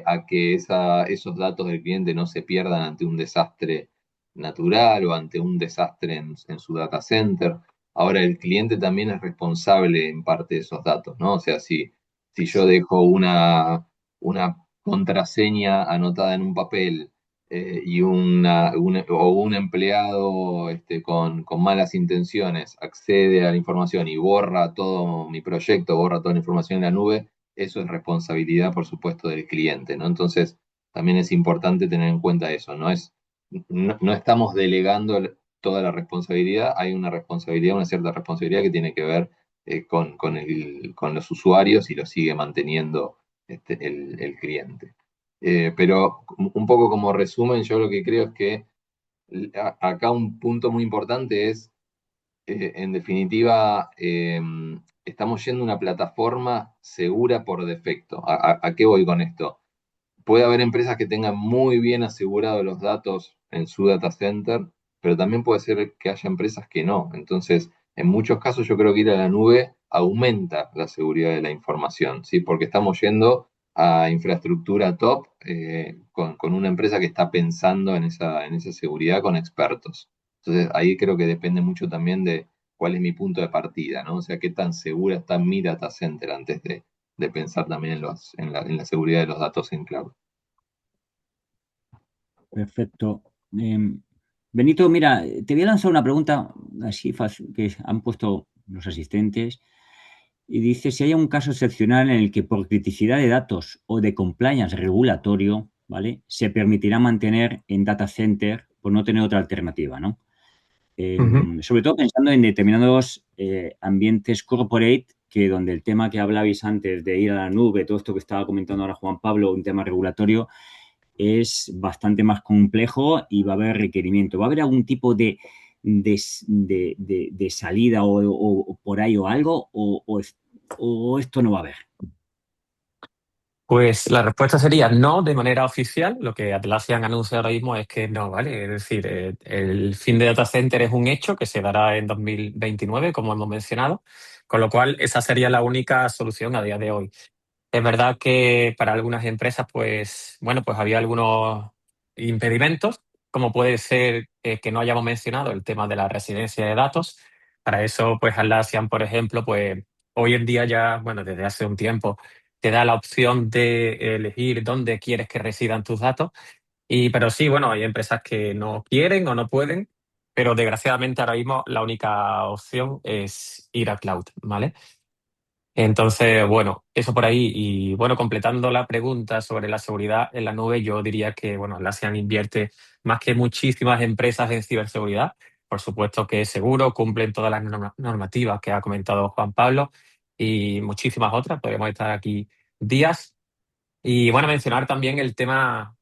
a que esos datos del cliente no se pierdan ante un desastre natural o ante un desastre en su data center. Ahora, el cliente también es responsable en parte de esos datos, ¿no? O sea, si yo dejo una contraseña anotada en un papel, y o un empleado con malas intenciones accede a la información y borra todo mi proyecto, borra toda la información en la nube, eso es responsabilidad, por supuesto, del cliente, ¿no? Entonces, también es importante tener en cuenta eso, no estamos delegando toda la responsabilidad, hay una responsabilidad, una cierta responsabilidad que tiene que ver con los usuarios y lo sigue manteniendo el cliente. Pero un poco como resumen, yo lo que creo es que acá un punto muy importante es, en definitiva, estamos yendo a una plataforma segura por defecto. ¿A qué voy con esto? Puede haber empresas que tengan muy bien asegurados los datos en su data center, pero también puede ser que haya empresas que no. Entonces, en muchos casos yo creo que ir a la nube aumenta la seguridad de la información, ¿sí? Porque estamos yendo a infraestructura top con una empresa que está pensando en esa seguridad con expertos. Entonces, ahí creo que depende mucho también de cuál es mi punto de partida, ¿no? O sea, qué tan segura está mi data center antes de pensar también en la seguridad de los datos en cloud. Perfecto. Benito, mira, te voy a lanzar una pregunta así fácil que han puesto los asistentes y dice si hay un caso excepcional en el que por criticidad de datos o de compliance regulatorio, ¿vale? Se permitirá mantener en data center por no tener otra alternativa, ¿no? Ujú. Sobre todo pensando en determinados ambientes corporate, que donde el tema que hablabais antes de ir a la nube, todo esto que estaba comentando ahora Juan Pablo, un tema regulatorio, es bastante más complejo y va a haber requerimiento. ¿Va a haber algún tipo de salida o por ahí o algo? ¿O esto no va a haber? Pues la respuesta sería no de manera oficial. Lo que Atlassian anuncia ahora mismo es que no, ¿vale? Es decir, el fin de data center es un hecho que se dará en 2029, como hemos mencionado, con lo cual esa sería la única solución a día de hoy. Es verdad que para algunas empresas, pues, bueno, pues había algunos impedimentos, como puede ser que no hayamos mencionado el tema de la residencia de datos. Para eso, pues, Atlassian, por ejemplo, pues, hoy en día ya, bueno, desde hace un tiempo, te da la opción de elegir dónde quieres que residan tus datos. Pero sí, bueno, hay empresas que no quieren o no pueden, pero desgraciadamente ahora mismo la única opción es ir a cloud, ¿vale? Entonces, bueno, eso por ahí. Y bueno, completando la pregunta sobre la seguridad en la nube, yo diría que, bueno, Atlassian invierte más que muchísimas empresas en ciberseguridad. Por supuesto que es seguro, cumplen todas las normativas que ha comentado Juan Pablo y muchísimas otras. Podríamos estar aquí días. Y bueno, mencionar también el tema,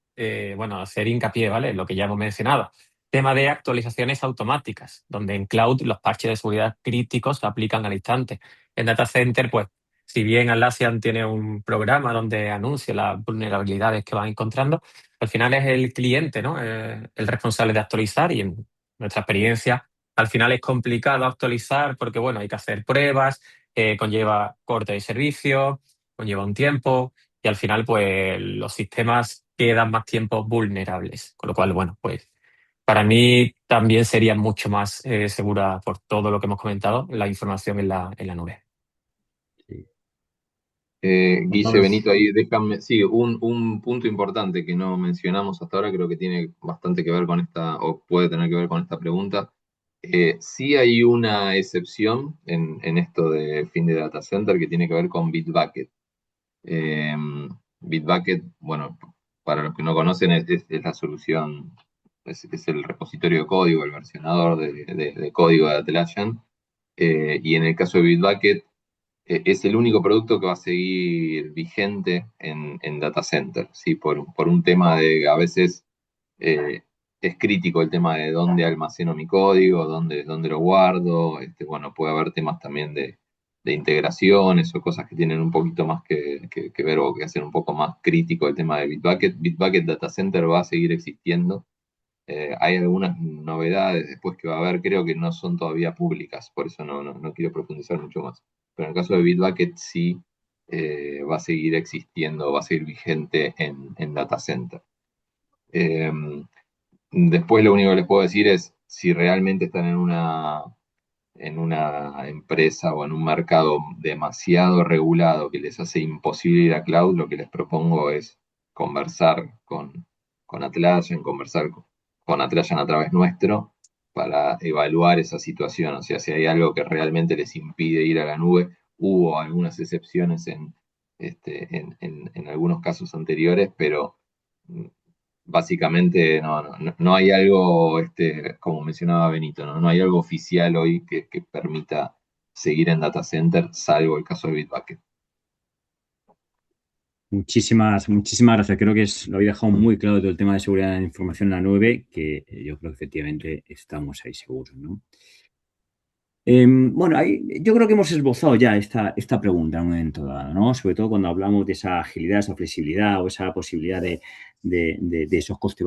bueno, hacer hincapié, ¿vale? Lo que ya hemos mencionado. Tema de actualizaciones automáticas, donde en cloud los parches de seguridad críticos se aplican al instante. En data center, pues, si bien Atlassian tiene un programa donde anuncia las vulnerabilidades que van encontrando, al final es el cliente, ¿no? El responsable de actualizar y en nuestra experiencia, al final es complicado actualizar porque, bueno, hay que hacer pruebas, conlleva corte de servicio, conlleva un tiempo y al final pues los sistemas quedan más tiempo vulnerables. Con lo cual, bueno, pues para mí también sería mucho más segura por todo lo que hemos comentado la información en la nube. Sí. Juan Guille, Pablo. Benito, ahí déjame, sí, un punto importante que no mencionamos hasta ahora, creo que tiene bastante que ver con esta, o puede tener que ver con esta pregunta. Sí hay una excepción en esto de fin de data center que tiene que ver con Bitbucket. Eh, Bitbucket, bueno, para los que no conocen, es la solución, es el repositorio de código, el versionador de código de Atlassian. Y en el caso de Bitbucket, es el único producto que va a seguir vigente en data center, ¿sí? Por un tema de, a veces eh, es crítico el tema de dónde almaceno mi código, dónde lo guardo, bueno, puede haber temas también de integraciones o cosas que tienen un poquito más que ver o que hacen un poco más crítico el tema de Bitbucket. Bitbucket Data Center va a seguir existiendo. Hay algunas novedades después que va a haber, creo que no son todavía públicas, por eso no quiero profundizar mucho más. Pero en el caso de Bitbucket sí va a seguir existiendo, va a seguir vigente en Data Center. Eh, Después lo único que les puedo decir es si realmente están en una empresa o en un mercado demasiado regulado que les hace imposible ir a cloud, lo que les propongo es conversar con Atlassian, conversar con Atlassian a través nuestro para evaluar esa situación. O sea, si hay algo que realmente les impide ir a la nube, hubo algunas excepciones en algunos casos anteriores, pero básicamente no hay algo, como mencionaba Benito, no hay algo oficial hoy que permita seguir en data center, salvo el caso de Bitbucket. Muchísimas gracias. Creo que lo había dejado muy claro todo el tema de seguridad de la información en la nube, que yo creo que efectivamente estamos ahí seguros, ¿no? Bueno, yo creo que hemos esbozado ya esta pregunta en un momento dado, ¿no? Sobre todo cuando hablamos de esa agilidad, esa flexibilidad o esa posibilidad de esos costes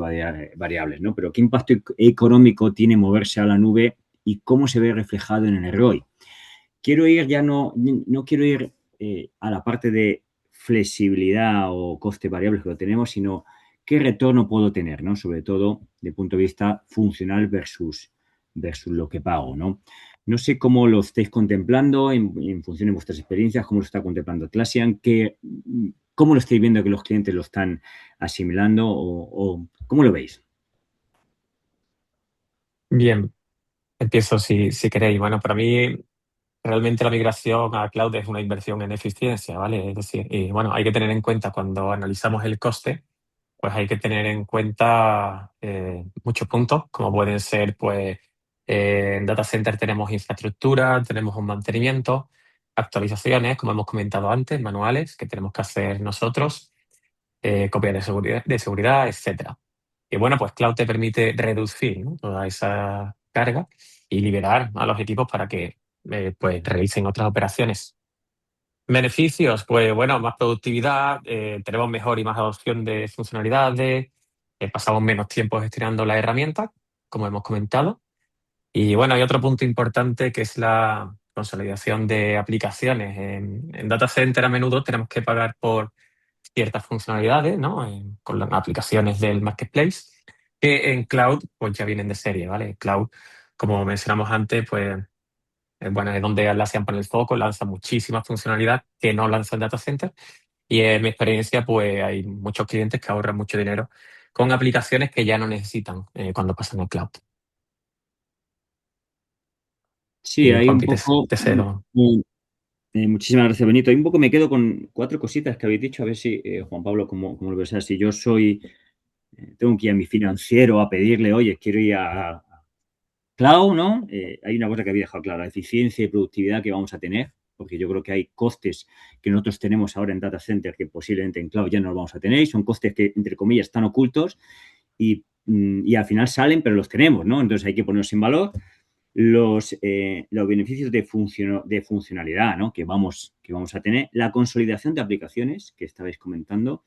variables, ¿no? Pero ¿qué impacto económico tiene moverse a la nube y cómo se ve reflejado en el ROI? Quiero ir ya no quiero ir a la parte de flexibilidad o coste variables que lo tenemos, sino qué retorno puedo tener, ¿no? Sobre todo de punto de vista funcional versus lo que pago, ¿no? No sé cómo lo estáis contemplando en función de vuestras experiencias, cómo lo está contemplando Atlassian, cómo lo estáis viendo que los clientes lo están asimilando o cómo lo veis. Bien, empiezo si queréis. Bueno, para mí realmente la migración a cloud es una inversión en eficiencia, ¿vale? Es decir, y bueno, hay que tener en cuenta cuando analizamos el coste, pues hay que tener en cuenta muchos puntos, como pueden ser, pues, en data center tenemos infraestructura, tenemos un mantenimiento, actualizaciones, como hemos comentado antes, manuales que tenemos que hacer nosotros, copias de seguridad, etcétera. Y bueno, pues cloud te permite reducir, ¿no?, toda esa carga y liberar a los equipos para que pues realicen otras operaciones. Beneficios, pues bueno, más productividad, tenemos mejor y más adopción de funcionalidades, pasamos menos tiempo gestionando las herramientas, como hemos comentado. Y bueno, hay otro punto importante que es la consolidación de aplicaciones. En Data Center a menudo tenemos que pagar por ciertas funcionalidades, ¿no? Con las aplicaciones del marketplace, que en cloud pues ya vienen de serie, ¿vale? Cloud, como mencionamos antes, pues bueno, es donde Atlassian pone el foco, lanza muchísimas funcionalidades que no lanza el data center. Y en mi experiencia, pues hay muchos clientes que ahorran mucho dinero con aplicaciones que ya no necesitan cuando pasan al cloud. Sí, Y hay Juan, un poco. te cedo. Muchísimas gracias, Benito. Hay un poco me quedo con cuatro cositas que habéis dicho, a ver si, Juan Pablo, cómo lo ves. O sea, si yo tengo que ir a mi financiero a pedirle, oye, quiero ir a cloud, ¿no? Hay una cosa que había dejado clara, la eficiencia y productividad que vamos a tener, porque yo creo que hay costes que nosotros tenemos ahora en data center que posiblemente en cloud ya no los vamos a tener, y son costes que, entre comillas, están ocultos y al final salen, pero los tenemos, ¿no? Entonces hay que ponerlos en valor los beneficios de funcionalidad, ¿no?, que vamos a tener, la consolidación de aplicaciones que estabais comentando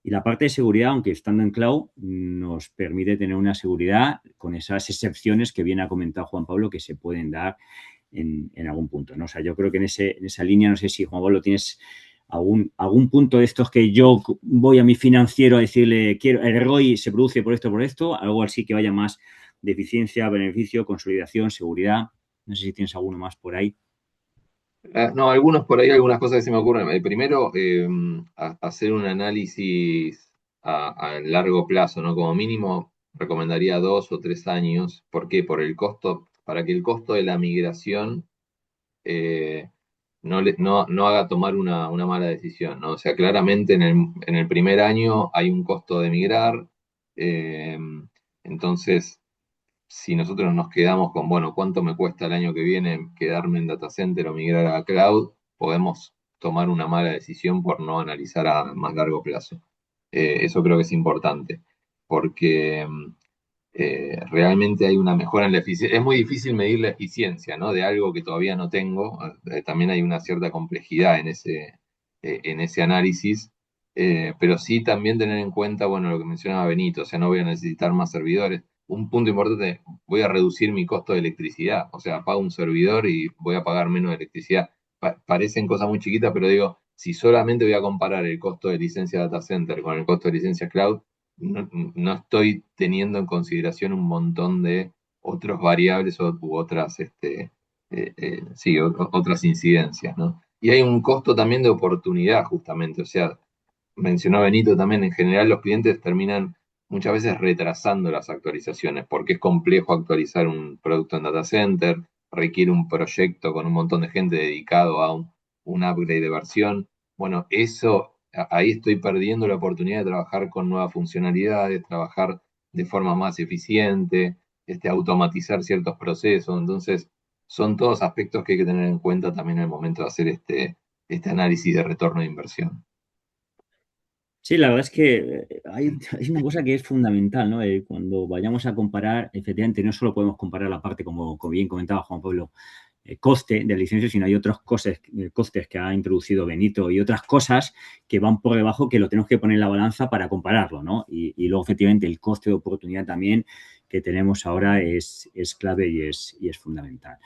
y la parte de seguridad, aunque estando en cloud, nos permite tener una seguridad con esas excepciones que bien ha comentado Juan Pablo que se pueden dar en algún punto, ¿no? O sea, yo creo que en esa línea, no sé si Juan Pablo tienes algún punto de estos que yo voy a mi financiero a decirle, quiero, el ROI se produce por esto, algo así que vaya más de eficiencia, beneficio, consolidación, seguridad. No sé si tienes alguno más por ahí. No, algunos por ahí, algunas cosas que se me ocurren. El primero, hacer un análisis a largo plazo, ¿no? Como mínimo, recomendaría 2 o 3 años. ¿Por qué? Por el costo, para que el costo de la migración eh, no haga tomar una mala decisión, ¿no? O sea, claramente en el primer año hay un costo de migrar, eh, entonces si nosotros nos quedamos con, bueno, ¿cuánto me cuesta el año que viene quedarme en data center o migrar a cloud? Podemos tomar una mala decisión por no analizar a más largo plazo. Eso creo que es importante, porque realmente hay una mejora en la eficiencia. Es muy difícil medir la eficiencia, ¿no?, de algo que todavía no tengo. También hay una cierta complejidad en ese análisis, pero sí también tener en cuenta, bueno, lo que mencionaba Benito, o sea, no voy a necesitar más servidores. Un punto importante, voy a reducir mi costo de electricidad, o sea, pago un servidor y voy a pagar menos electricidad. Parecen cosas muy chiquitas, pero digo, si solamente voy a comparar el costo de licencia data center con el costo de licencia cloud, no estoy teniendo en consideración un montón de otras variables u otras, sí, otras incidencias, ¿no? Y hay un costo también de oportunidad, justamente. O sea, mencionó Benito también, en general los clientes terminan muchas veces retrasando las actualizaciones porque es complejo actualizar un producto en data center, requiere un proyecto con un montón de gente dedicado a un upgrade de versión. Bueno, ahí estoy perdiendo la oportunidad de trabajar con nuevas funcionalidades, trabajar de forma más eficiente, automatizar ciertos procesos. Entonces, son todos aspectos que hay que tener en cuenta también al momento de hacer este análisis de retorno de inversión. Sí, la verdad es que hay una cosa que es fundamental, ¿no? Cuando vayamos a comparar, efectivamente, no solo podemos comparar la parte, como bien comentaba Juan Pablo, coste de licencia, sino hay otros costes que ha introducido Benito y otras cosas que van por debajo que lo tenemos que poner en la balanza para compararlo, ¿no? Y luego, efectivamente, el coste de oportunidad también que tenemos ahora es clave y es fundamental.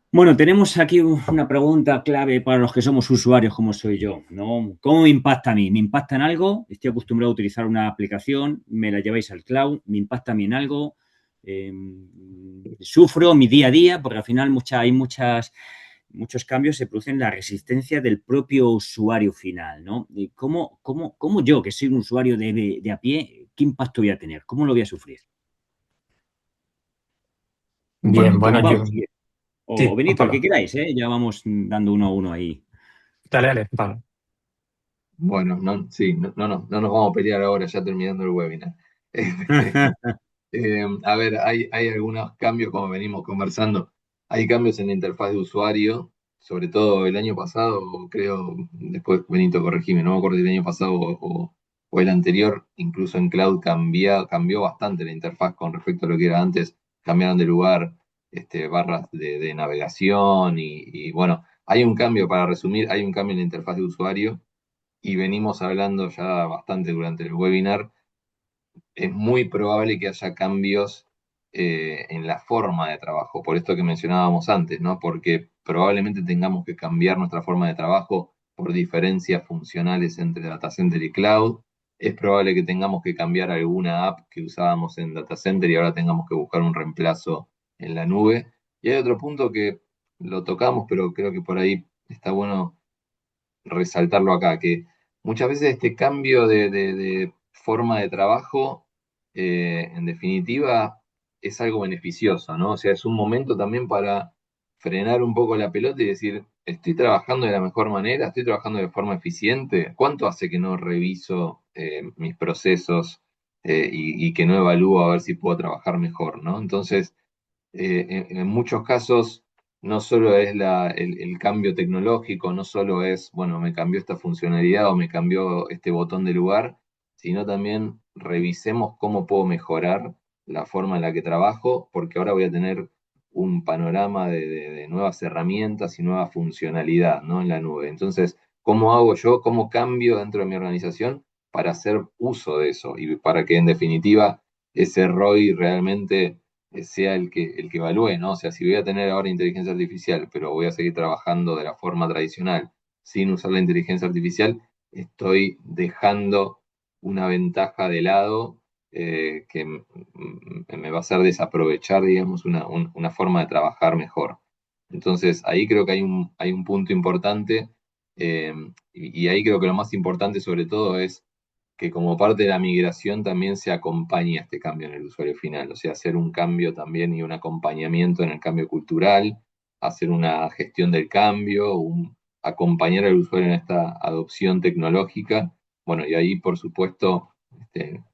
Bueno, tenemos aquí una pregunta clave para los que somos usuarios, como soy yo, ¿no? ¿Cómo me impacta a mí? ¿Me impacta en algo? Estoy acostumbrado a utilizar una aplicación, me la lleváis al cloud, ¿me impacta a mí en algo? Sufro mi día a día, porque al final hay muchos cambios se producen en la resistencia del propio usuario final, ¿no? ¿Cómo yo, que soy un usuario de a pie, qué impacto voy a tener? ¿Cómo lo voy a sufrir? Bien, bueno, yo... Vamos, o Sí, Juan Benito, el que Pablo. queráis, ¿eh? Ya vamos dando uno a uno ahí. Dale, Pablo. Bueno, sí, no nos vamos a pelear ahora ya terminando el webinar. A ver, hay algunos cambios, como venimos conversando. Hay cambios en la interfaz de usuario, sobre todo el año pasado, creo, después Benito, corregime, no me acuerdo si el año pasado o el anterior, incluso en cloud cambió bastante la interfaz con respecto a lo que era antes. Cambiaron de lugar barras de navegación y bueno, hay un cambio, para resumir, hay un cambio en la interfaz de usuario y venimos hablando ya bastante durante el webinar. Es muy probable que haya cambios en la forma de trabajo, por esto que mencionábamos antes, ¿no? Porque probablemente tengamos que cambiar nuestra forma de trabajo por diferencias funcionales entre data center y cloud. Es probable que tengamos que cambiar alguna app que usábamos en data center y ahora tengamos que buscar un reemplazo en la nube. Y hay otro punto que lo tocamos, pero creo que por ahí está bueno resaltarlo acá, que muchas veces este cambio de forma de trabajo, en definitiva, es algo beneficioso, ¿no? O sea, es un momento también para frenar un poco la pelota y decir, ¿estoy trabajando de la mejor manera? ¿Estoy trabajando de forma eficiente? ¿Cuánto hace que no reviso mis procesos y que no evalúo a ver si puedo trabajar mejor, ¿no? Entonces, en muchos casos no solo es el cambio tecnológico, no solo es, bueno, me cambió esta funcionalidad o me cambió este botón de lugar, sino también revisemos cómo puedo mejorar la forma en la que trabajo, porque ahora voy a tener un panorama de nuevas herramientas y nueva funcionalidad, ¿no? En la nube. Entonces, ¿cómo hago yo? ¿Cómo cambio dentro de mi organización para hacer uso de eso? Y para que en definitiva ese ROI realmente sea el que evalúe, ¿no? O sea, si voy a tener ahora inteligencia artificial, pero voy a seguir trabajando de la forma tradicional sin usar la inteligencia artificial, estoy dejando una ventaja de lado que me va a hacer desaprovechar, digamos, una forma de trabajar mejor. Entonces, ahí creo que hay un punto importante y ahí creo que lo más importante sobre todo es que como parte de la migración también se acompaña este cambio en el usuario final, o sea, hacer un cambio también y un acompañamiento en el cambio cultural, hacer una gestión del cambio, acompañar al usuario en esta adopción tecnológica. Bueno, y ahí, por supuesto,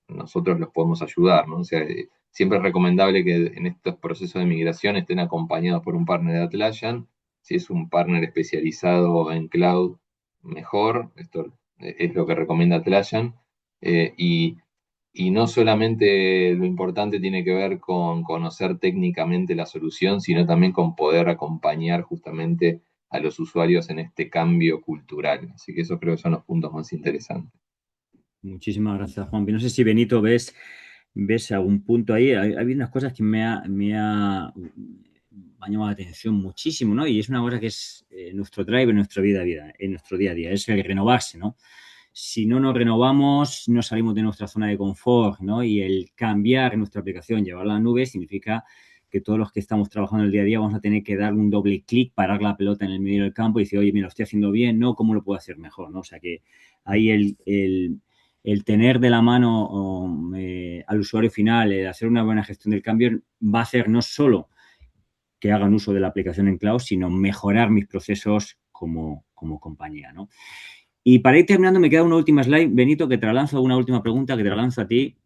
nosotros los podemos ayudar, ¿no? O sea, siempre es recomendable que en estos procesos de migración estén acompañados por un partner de Atlassian. Si es un partner especializado en cloud, mejor. Esto es lo que recomienda Atlassian. Y no solamente lo importante tiene que ver con conocer técnicamente la solución, sino también con poder acompañar justamente a los usuarios en este cambio cultural. Así que eso creo que son los puntos más interesantes. Muchísimas gracias, Juan. No sé si Benito ves algún punto ahí. Hay unas cosas que me ha llamado la atención muchísimo, ¿no? Y es una cosa que es nuestro drive en nuestra vida, en nuestro día a día, es el renovarse, ¿no? Si no nos renovamos, no salimos de nuestra zona de confort, ¿no? Y el cambiar nuestra aplicación, llevarla a la nube, significa que todos los que estamos trabajando el día a día vamos a tener que dar un doble clic, parar la pelota en el medio del campo y decir, oye, mira, lo estoy haciendo bien, ¿no? ¿Cómo lo puedo hacer mejor, ¿no? O sea que ahí el tener de la mano al usuario final, el hacer una buena gestión del cambio, va a hacer no solo que hagan uso de la aplicación en cloud, sino mejorar mis procesos como compañía, ¿no? Y para ir terminando, me queda una última slide, Benito, que te la lanzo, una última pregunta que te la lanzo a ti.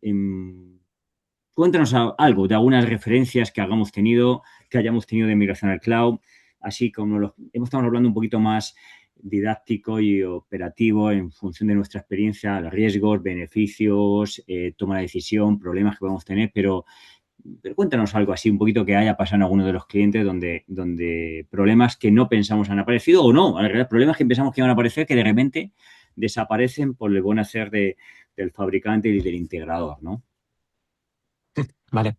Cuéntanos algo de algunas referencias que hayamos tenido de migración al cloud, así como estamos hablando un poquito más didáctico y operativo en función de nuestra experiencia, los riesgos, beneficios, toma de decisión, problemas que podemos tener, pero pero cuéntanos algo así, un poquito que haya pasado en alguno de los clientes donde problemas que no pensamos han aparecido o no, en realidad problemas que pensamos que iban a aparecer que de repente desaparecen por el buen hacer del fabricante y del integrador, ¿no? Vale.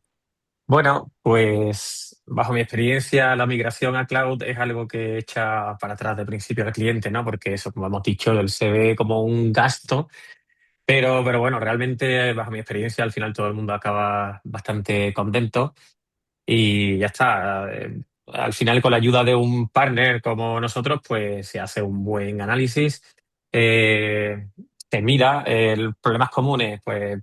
Bueno, pues bajo mi experiencia, la migración a cloud es algo que echa para atrás de principio al cliente, ¿no? Porque eso, como hemos dicho, él se ve como un gasto, pero bueno, realmente bajo mi experiencia, al final todo el mundo acaba bastante contento. Y ya está. Al final, con la ayuda de un partner como nosotros, pues se hace un buen análisis, eh, se mira problemas comunes, pues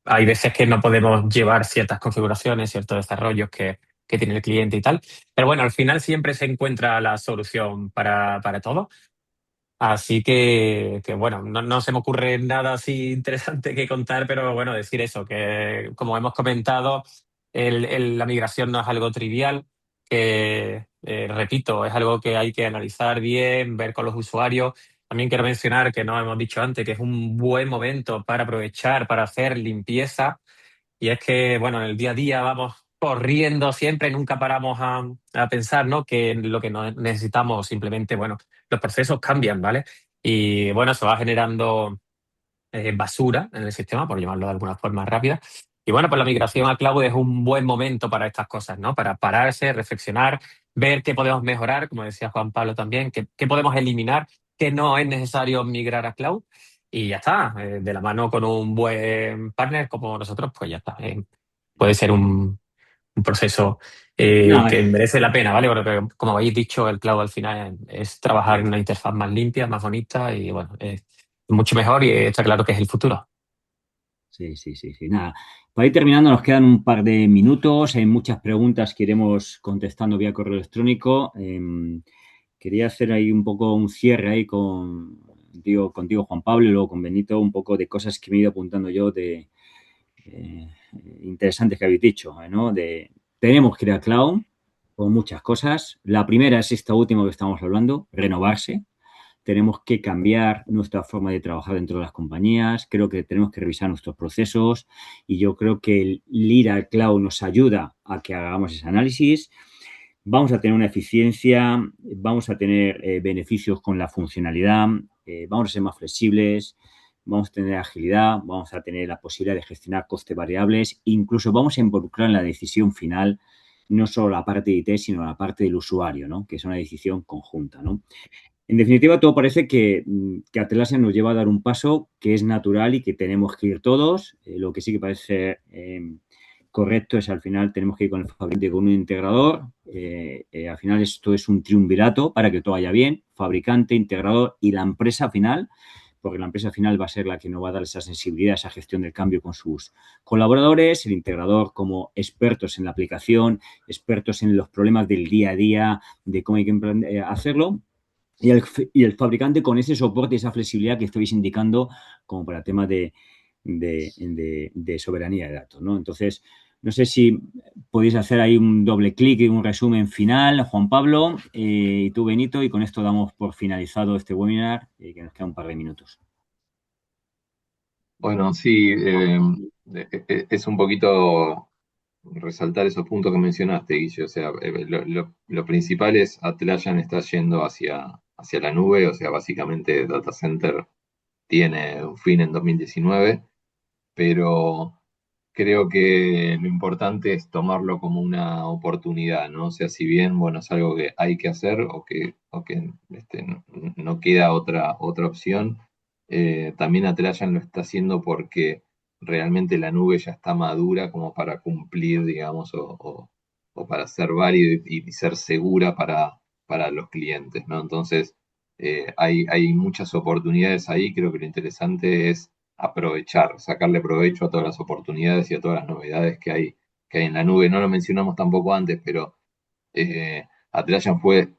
hay veces que no podemos llevar ciertas configuraciones, ciertos desarrollos que tiene el cliente y tal. Pero bueno, al final siempre se encuentra la solución para todo. Así que bueno, no se me ocurre nada así interesante que contar, pero bueno, decir eso, que como hemos comentado, la migración no es algo trivial, que repito, es algo que hay que analizar bien, ver con los usuarios. También quiero mencionar que no hemos dicho antes que es un buen momento para aprovechar, para hacer limpieza y es que, bueno, en el día a día vamos corriendo siempre, nunca paramos a pensar, ¿no? Que lo que necesitamos simplemente, bueno, los procesos cambian, ¿vale? Y bueno, se va generando basura en el sistema, por llamarlo de alguna forma rápida. Y bueno, pues la migración a cloud es un buen momento para estas cosas, ¿no? Para pararse, reflexionar, ver qué podemos mejorar, como decía Juan Pablo también, qué podemos eliminar, qué no es necesario migrar a cloud. Y ya está, de la mano con un buen partner como nosotros, pues ya está. Puede ser un proceso Nada, que merece la pena, ¿vale? Porque como habéis dicho, el cloud al final es trabajar en una interfaz más limpia, más bonita y bueno, es mucho mejor y está claro que es el futuro. sí, sí, sí, sí. Nada. Para ir terminando, nos quedan un par de minutos. Hay muchas preguntas que iremos contestando vía correo electrónico. Quería hacer ahí un poco un cierre ahí contigo, Juan Pablo, y luego con Benito, un poco de cosas que me he ido apuntando yo eh, interesantes que habéis dicho, ¿no? Tenemos que ir a cloud con muchas cosas. La primera es esta última que estamos hablando, renovarse. Tenemos que cambiar nuestra forma de trabajar dentro de las compañías, creo que tenemos que revisar nuestros procesos y yo creo que el ir al cloud nos ayuda a que hagamos ese análisis. Vamos a tener una eficiencia, vamos a tener beneficios con la funcionalidad, vamos a ser más flexibles, vamos a tener agilidad, vamos a tener la posibilidad de gestionar costes variables, incluso vamos a involucrar en la decisión final no solo la parte de IT, sino la parte del usuario, ¿no? Que es una decisión conjunta, ¿no? En definitiva, todo parece que Atlassian nos lleva a dar un paso que es natural y que tenemos que ir todos. Lo que sí que parece correcto es al final tenemos que ir con el fabricante, con un integrador. Al final esto es un triunvirato para que todo vaya bien. Fabricante, integrador y la empresa final, porque la empresa final va a ser la que nos va a dar esa sensibilidad, esa gestión del cambio con sus colaboradores, el integrador como expertos en la aplicación, expertos en los problemas del día a día, de cómo hay que hacerlo y el fabricante con ese soporte y esa flexibilidad que estáis indicando como para temas de soberanía de datos, ¿no? Entonces, no sé si podéis hacer ahí un doble clic y un resumen final, Juan Pablo, y tú, Benito, y con esto damos por finalizado este webinar, que nos queda un par de minutos. Bueno, sí, es un poquito resaltar esos puntos que mencionaste, Guille. O sea, lo principal es Atlassian está yendo hacia la nube, o sea, básicamente Data Center tiene un fin en 2019, pero creo que lo importante es tomarlo como una oportunidad, ¿no? O sea, si bien, bueno, es algo que hay que hacer o que no queda otra opción, también Atlassian lo está haciendo porque realmente la nube ya está madura como para cumplir, digamos, o para ser válido y ser segura para los clientes, ¿no? Entonces, hay muchas oportunidades ahí. Creo que lo interesante es aprovechar, sacarle provecho a todas las oportunidades y a todas las novedades que hay en la nube. No lo mencionamos tampoco antes, pero Atlassian fue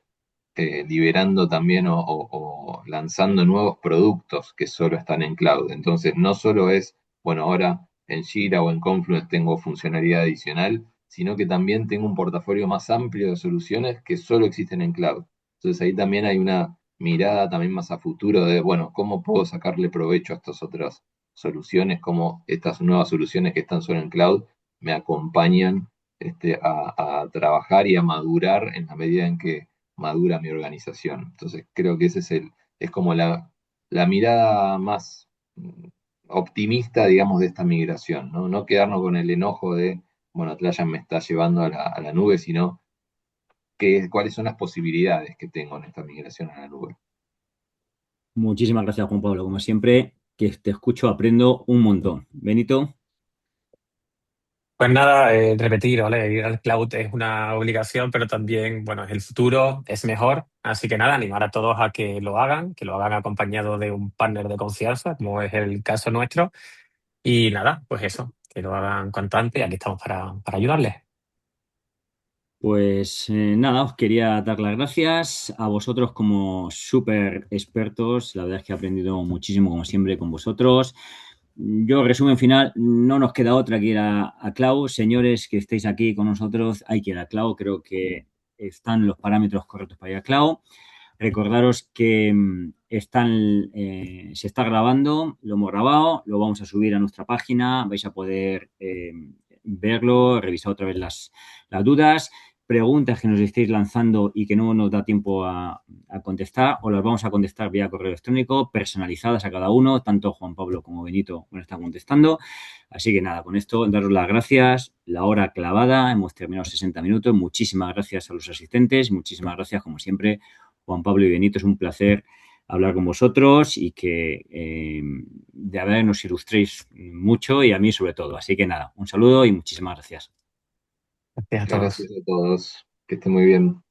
liberando también o lanzando nuevos productos que solo están en cloud. Entonces, no solo es, bueno, ahora en Jira o en Confluence tengo funcionalidad adicional, sino que también tengo un portafolio más amplio de soluciones que solo existen en cloud. Entonces, ahí también hay una mirada también más a futuro de, bueno, ¿cómo puedo sacarle provecho a estos otros soluciones, cómo estas nuevas soluciones que están solo en cloud me acompañan a trabajar y a madurar en la medida en que madura mi organización. Entonces creo que ese es como la mirada más optimista, digamos, de esta migración, ¿no? No quedarnos con el enojo de, bueno, Atlassian me está llevando a la nube, sino cuáles son las posibilidades que tengo en esta migración a la nube. Muchísimas gracias, Juan Pablo. Como siempre, que te escucho, aprendo un montón. Benito. Pues nada, repetir, ¿vale? Ir al cloud es una obligación, pero también, bueno, es el futuro, es mejor. Así que nada, animar a todos a que lo hagan acompañado de un partner de confianza, como es el caso nuestro. Y nada, pues eso, que lo hagan cuanto antes y aquí estamos para ayudarles. Pues nada, os quería dar las gracias a vosotros como súper expertos. La verdad es que he aprendido muchísimo, como siempre, con vosotros. Yo, resumen final, no nos queda otra que ir a Cloud. Señores que estéis aquí con nosotros, hay que ir a Cloud. Creo que están los parámetros correctos para ir a Cloud. Recordaros que se está grabando, lo hemos grabado, lo vamos a subir a nuestra página. Vais a poder verlo, revisar otra vez las dudas, preguntas que nos estéis lanzando y que no nos da tiempo a contestar, o las vamos a contestar vía correo electrónico, personalizadas a cada uno, tanto Juan Pablo como Benito nos están contestando. Así que nada, con esto daros las gracias, la hora clavada, hemos terminado 60 minutos, muchísimas gracias a los asistentes, muchísimas gracias como siempre, Juan Pablo y Benito, es un placer hablar con vosotros y que de verdad nos ilustréis mucho y a mí sobre todo. Así que nada, un saludo y muchísimas gracias. Gracias a Muchas todos. gracias a todos. Que estén muy bien.